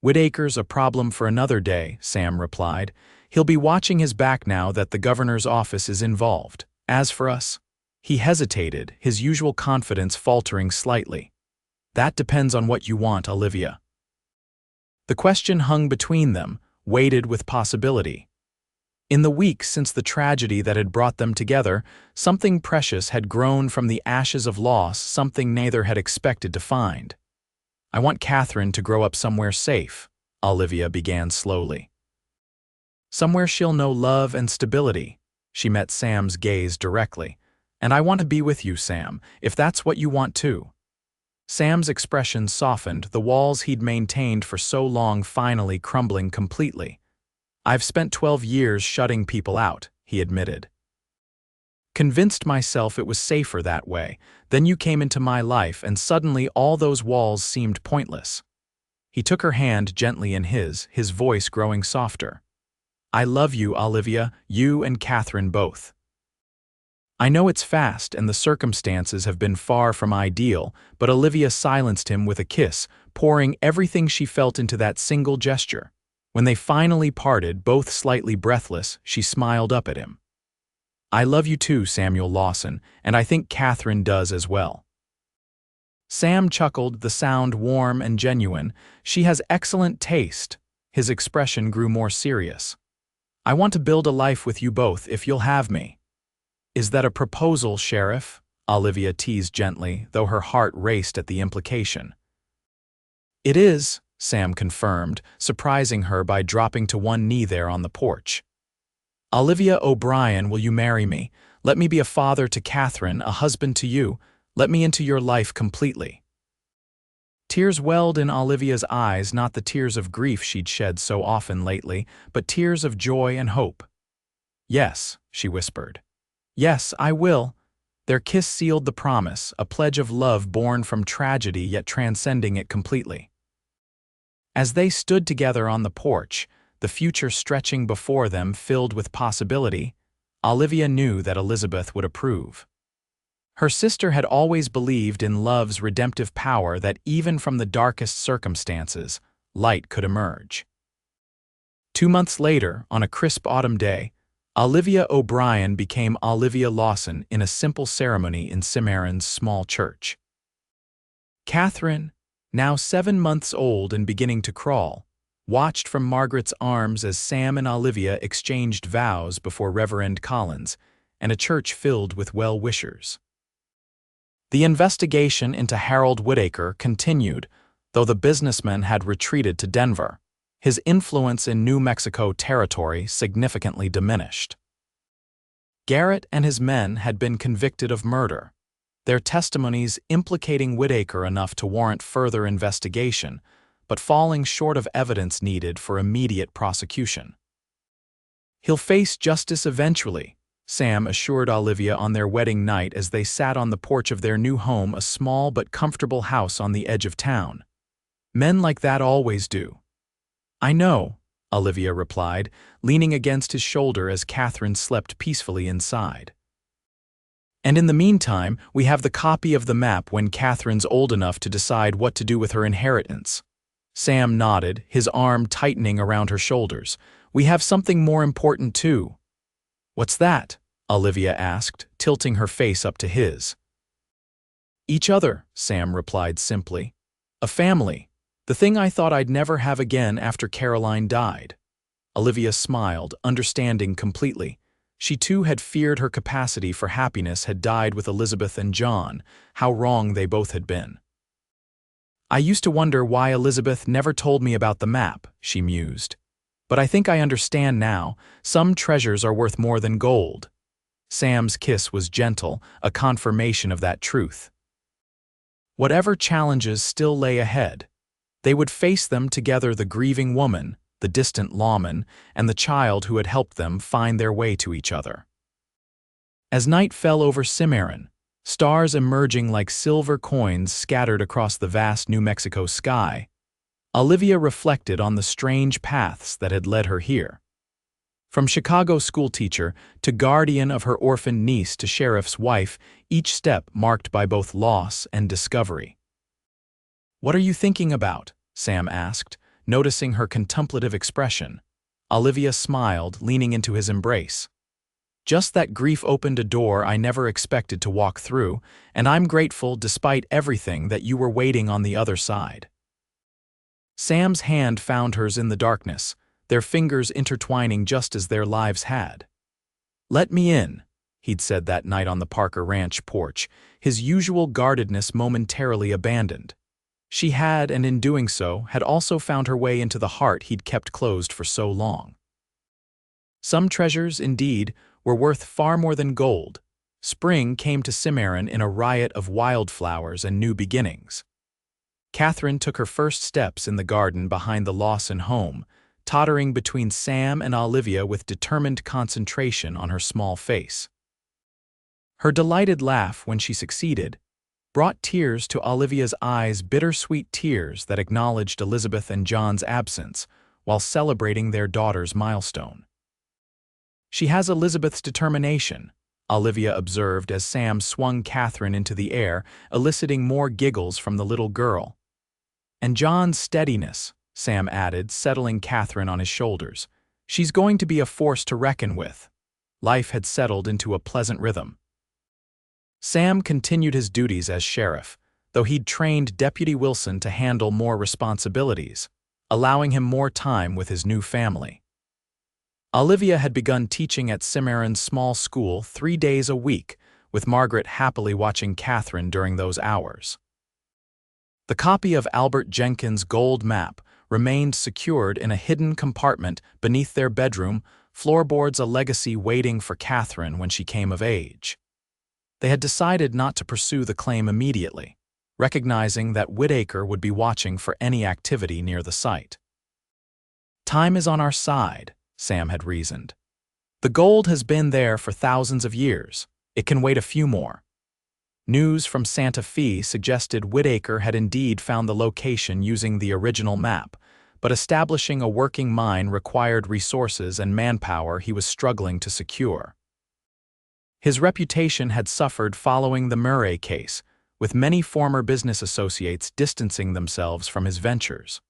"Whitaker's a problem for another day," Sam replied. "He'll be watching his back now that the governor's office is involved. As for us—" He hesitated, his usual confidence faltering slightly. "That depends on what you want, Olivia." The question hung between them, weighted with possibility. In the weeks since the tragedy that had brought them together, something precious had grown from the ashes of loss, something neither had expected to find. "I want Catherine to grow up somewhere safe," Olivia began slowly. "Somewhere she'll know love and stability." She met Sam's gaze directly. "And I want to be with you, Sam, if that's what you want too." Sam's expression softened, the walls he'd maintained for so long finally crumbling completely. "I've spent 12 years shutting people out," he admitted. "Convinced myself it was safer that way. Then you came into my life, and suddenly all those walls seemed pointless." He took her hand gently in his voice growing softer. "I love you, Olivia, you and Catherine both. I know it's fast and the circumstances have been far from ideal," but Olivia silenced him with a kiss, pouring everything she felt into that single gesture. When they finally parted, both slightly breathless, she smiled up at him. "I love you too, Samuel Lawson, and I think Catherine does as well." Sam chuckled, the sound warm and genuine. "She has excellent taste." His expression grew more serious. I want to build a life with you both if you'll have me." "Is that a proposal, Sheriff?" Olivia teased gently, though her heart raced at the implication. "It is," Sam confirmed, surprising her by dropping to one knee there on the porch. "Olivia O'Brien, will you marry me? Let me be a father to Catherine, a husband to you. Let me into your life completely." Tears welled in Olivia's eyes, not the tears of grief she'd shed so often lately, but tears of joy and hope. "Yes," she whispered. "Yes, I will." Their kiss sealed the promise, a pledge of love born from tragedy yet transcending it completely. As they stood together on the porch, the future stretching before them filled with possibility, Olivia knew that Elizabeth would approve. Her sister had always believed in love's redemptive power, that even from the darkest circumstances, light could emerge. 2 months later, on a crisp autumn day, Olivia O'Brien became Olivia Lawson in a simple ceremony in Cimarron's small church. Catherine, now 7 months old and beginning to crawl, watched from Margaret's arms as Sam and Olivia exchanged vows before Reverend Collins, and a church filled with well-wishers. The investigation into Harold Whittaker continued, though the businessman had retreated to Denver. His influence in New Mexico territory significantly diminished. Garrett and his men had been convicted of murder, their testimonies implicating Whittaker enough to warrant further investigation, but falling short of evidence needed for immediate prosecution. "He'll face justice eventually," Sam assured Olivia on their wedding night as they sat on the porch of their new home, a small but comfortable house on the edge of town. "Men like that always do." "I know," Olivia replied, leaning against his shoulder as Catherine slept peacefully inside. "And in the meantime, we have the copy of the map when Catherine's old enough to decide what to do with her inheritance." Sam nodded, his arm tightening around her shoulders. "We have something more important too." "What's that?" Olivia asked, tilting her face up to his. "Each other," Sam replied simply. "A family. The thing I thought I'd never have again after Caroline died." Olivia smiled, understanding completely. She too had feared her capacity for happiness had died with Elizabeth and John, how wrong they both had been. "I used to wonder why Elizabeth never told me about the map," she mused. "But I think I understand now. Some treasures are worth more than gold." Sam's kiss was gentle, a confirmation of that truth. Whatever challenges still lay ahead, they would face them together, the grieving woman, the distant lawman, and the child who had helped them find their way to each other. As night fell over Cimarron, stars emerging like silver coins scattered across the vast New Mexico sky, Olivia reflected on the strange paths that had led her here. From Chicago schoolteacher to guardian of her orphaned niece to sheriff's wife, each step marked by both loss and discovery. "What are you thinking about?" Sam asked, noticing her contemplative expression. Olivia smiled, leaning into his embrace. "Just that grief opened a door I never expected to walk through, and I'm grateful, despite everything, that you were waiting on the other side." Sam's hand found hers in the darkness, their fingers intertwining just as their lives had. "Let me in," he'd said that night on the Parker Ranch porch, his usual guardedness momentarily abandoned. She had, and in doing so, had also found her way into the heart he'd kept closed for so long. Some treasures, indeed, were worth far more than gold. Spring came to Cimarron in a riot of wildflowers and new beginnings. Catherine took her first steps in the garden behind the Lawson home, tottering between Sam and Olivia with determined concentration on her small face. Her delighted laugh when she succeeded brought tears to Olivia's eyes, bittersweet tears that acknowledged Elizabeth and John's absence while celebrating their daughter's milestone. "She has Elizabeth's determination," Olivia observed as Sam swung Catherine into the air, eliciting more giggles from the little girl. "And John's steadiness," Sam added, settling Catherine on his shoulders. "She's going to be a force to reckon with." Life had settled into a pleasant rhythm. Sam continued his duties as sheriff, though he'd trained Deputy Wilson to handle more responsibilities, allowing him more time with his new family. Olivia had begun teaching at Cimarron's small school 3 days a week, with Margaret happily watching Catherine during those hours. The copy of Albert Jenkins' gold map remained secured in a hidden compartment beneath their bedroom, floorboards a legacy waiting for Catherine when she came of age. They had decided not to pursue the claim immediately, recognizing that Whitaker would be watching for any activity near the site. "Time is on our side," Sam had reasoned. "The gold has been there for thousands of years. It can wait a few more." News from Santa Fe suggested Whitaker had indeed found the location using the original map, but establishing a working mine required resources and manpower he was struggling to secure. His reputation had suffered following the Murray case, with many former business associates distancing themselves from his ventures.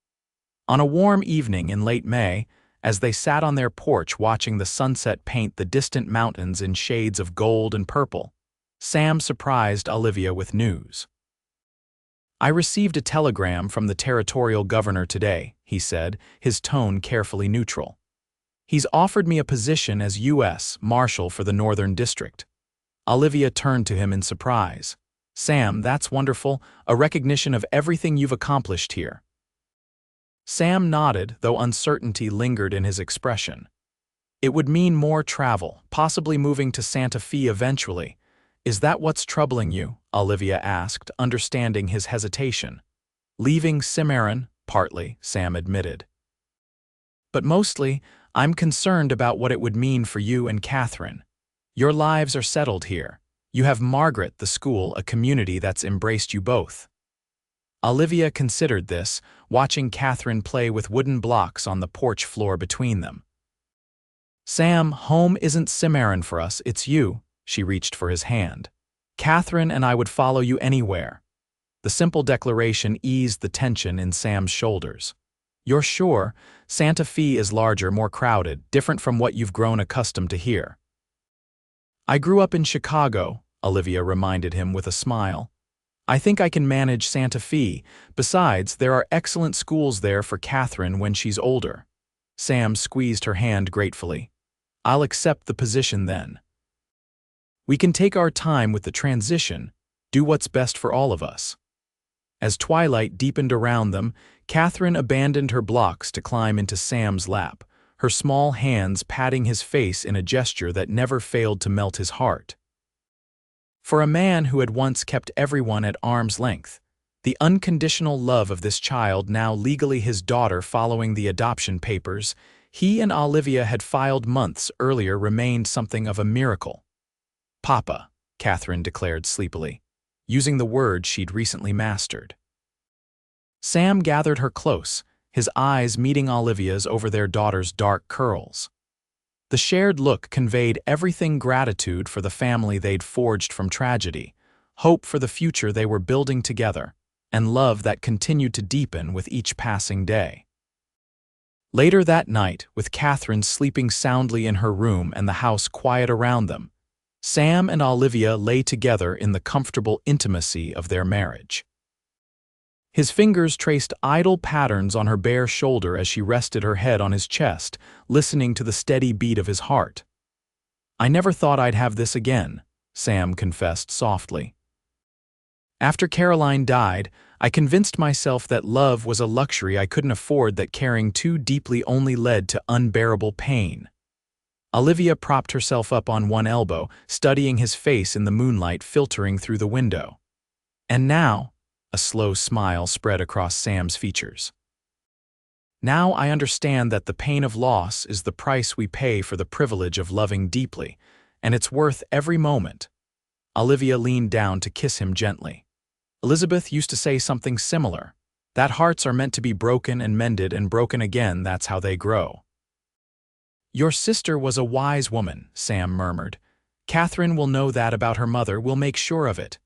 On a warm evening in late May, as they sat on their porch watching the sunset paint the distant mountains in shades of gold and purple, Sam surprised Olivia with news. "I received a telegram from the territorial governor today," he said, his tone carefully neutral. "He's offered me a position as U.S. Marshal for the Northern District." Olivia turned to him in surprise. "Sam, that's wonderful, a recognition of everything you've accomplished here." Sam nodded, though uncertainty lingered in his expression. "It would mean more travel, possibly moving to Santa Fe eventually. Is that what's troubling you?" Olivia asked, understanding his hesitation. "Leaving Cimarron?" "Partly," Sam admitted. "But mostly, I'm concerned about what it would mean for you and Catherine. Your lives are settled here. You have Margaret, the school, a community that's embraced you both." Olivia considered this, watching Catherine play with wooden blocks on the porch floor between them. "Sam, home isn't Cimarron for us, it's you." She reached for his hand. "Catherine and I would follow you anywhere." The simple declaration eased the tension in Sam's shoulders. "You're sure? Santa Fe is larger, more crowded, different from what you've grown accustomed to here." "I grew up in Chicago," Olivia reminded him with a smile. "I think I can manage Santa Fe. Besides, there are excellent schools there for Catherine when she's older." Sam squeezed her hand gratefully. "I'll accept the position then. We can take our time with the transition, do what's best for all of us." As twilight deepened around them, Catherine abandoned her blocks to climb into Sam's lap, her small hands patting his face in a gesture that never failed to melt his heart. For a man who had once kept everyone at arm's length, the unconditional love of this child, now legally his daughter following the adoption papers, he and Olivia had filed months earlier, remained something of a miracle. "Papa," Catherine declared sleepily, using the word she'd recently mastered. Sam gathered her close, his eyes meeting Olivia's over their daughter's dark curls. The shared look conveyed everything: gratitude for the family they'd forged from tragedy, hope for the future they were building together, and love that continued to deepen with each passing day. Later that night, with Catherine sleeping soundly in her room and the house quiet around them, Sam and Olivia lay together in the comfortable intimacy of their marriage. His fingers traced idle patterns on her bare shoulder as she rested her head on his chest, listening to the steady beat of his heart. "I never thought I'd have this again," Sam confessed softly. "After Caroline died, I convinced myself that love was a luxury I couldn't afford, that caring too deeply only led to unbearable pain." Olivia propped herself up on one elbow, studying his face in the moonlight filtering through the window. "And now," a slow smile spread across Sam's features, "now I understand that the pain of loss is the price we pay for the privilege of loving deeply, and it's worth every moment." Olivia leaned down to kiss him gently. "Elizabeth used to say something similar, that hearts are meant to be broken and mended and broken again, that's how they grow." "Your sister was a wise woman," Sam murmured. "Catherine will know that about her mother. We'll make sure of it."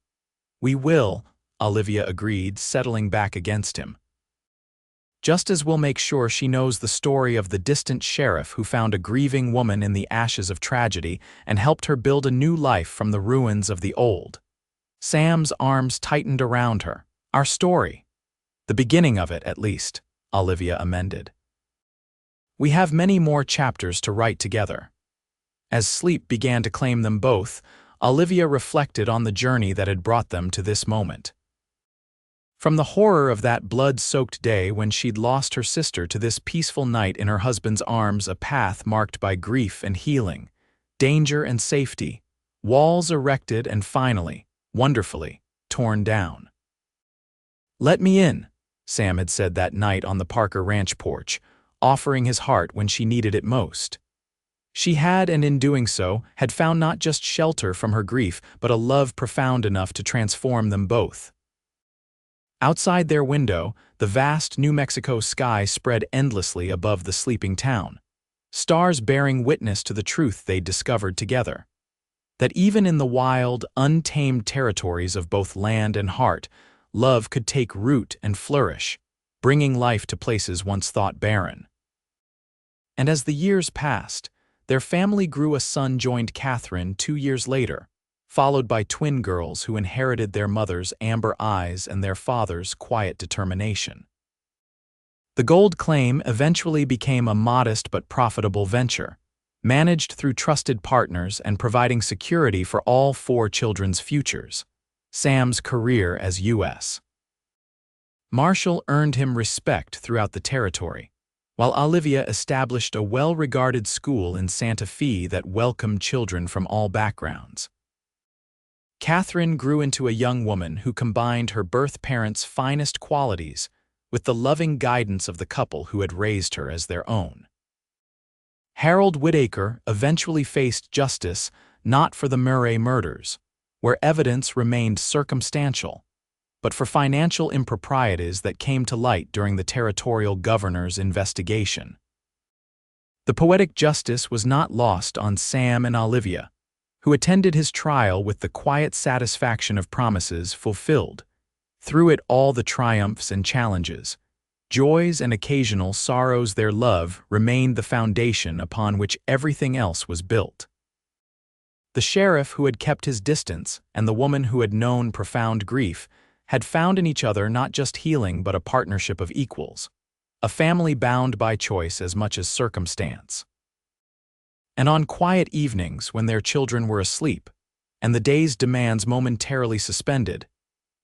"We will," Olivia agreed, settling back against him. "Just as we'll make sure she knows the story of the distant sheriff who found a grieving woman in the ashes of tragedy and helped her build a new life from the ruins of the old." Sam's arms tightened around her. "Our story. The beginning of it, at least," Olivia amended. We have many more chapters to write together. As sleep began to claim them both, Olivia reflected on the journey that had brought them to this moment. From the horror of that blood-soaked day when she'd lost her sister to this peaceful night in her husband's arms, a path marked by grief and healing, danger and safety, walls erected and finally, wonderfully, torn down. "Let me in," Sam had said that night on the Parker Ranch porch, offering his heart when she needed it most. She had, and in doing so, had found not just shelter from her grief, but a love profound enough to transform them both. Outside their window, the vast New Mexico sky spread endlessly above the sleeping town, stars bearing witness to the truth they'd discovered together. That even in the wild, untamed territories of both land and heart, love could take root and flourish, bringing life to places once thought barren. And as the years passed, their family grew. A son joined Catherine 2 years later, followed by twin girls who inherited their mother's amber eyes and their father's quiet determination. The gold claim eventually became a modest but profitable venture, managed through trusted partners and providing security for all 4 children's futures. Sam's career as U.S. Marshal earned him respect throughout the territory, while Olivia established a well-regarded school in Santa Fe that welcomed children from all backgrounds. Catherine grew into a young woman who combined her birth parents' finest qualities with the loving guidance of the couple who had raised her as their own. Harold Whitaker eventually faced justice not for the Murray murders, where evidence remained circumstantial, but for financial improprieties that came to light during the territorial governor's investigation. The poetic justice was not lost on Sam and Olivia, who attended his trial with the quiet satisfaction of promises fulfilled. Through it all, the triumphs and challenges, joys and occasional sorrows, their love remained the foundation upon which everything else was built. The sheriff who had kept his distance and the woman who had known profound grief had found in each other not just healing but a partnership of equals, a family bound by choice as much as circumstance. And on quiet evenings when their children were asleep and the day's demands momentarily suspended,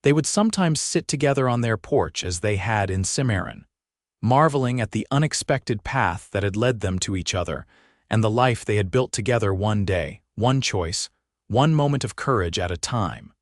they would sometimes sit together on their porch as they had in Cimarron, marveling at the unexpected path that had led them to each other and the life they had built together, one day, one choice, one moment of courage at a time.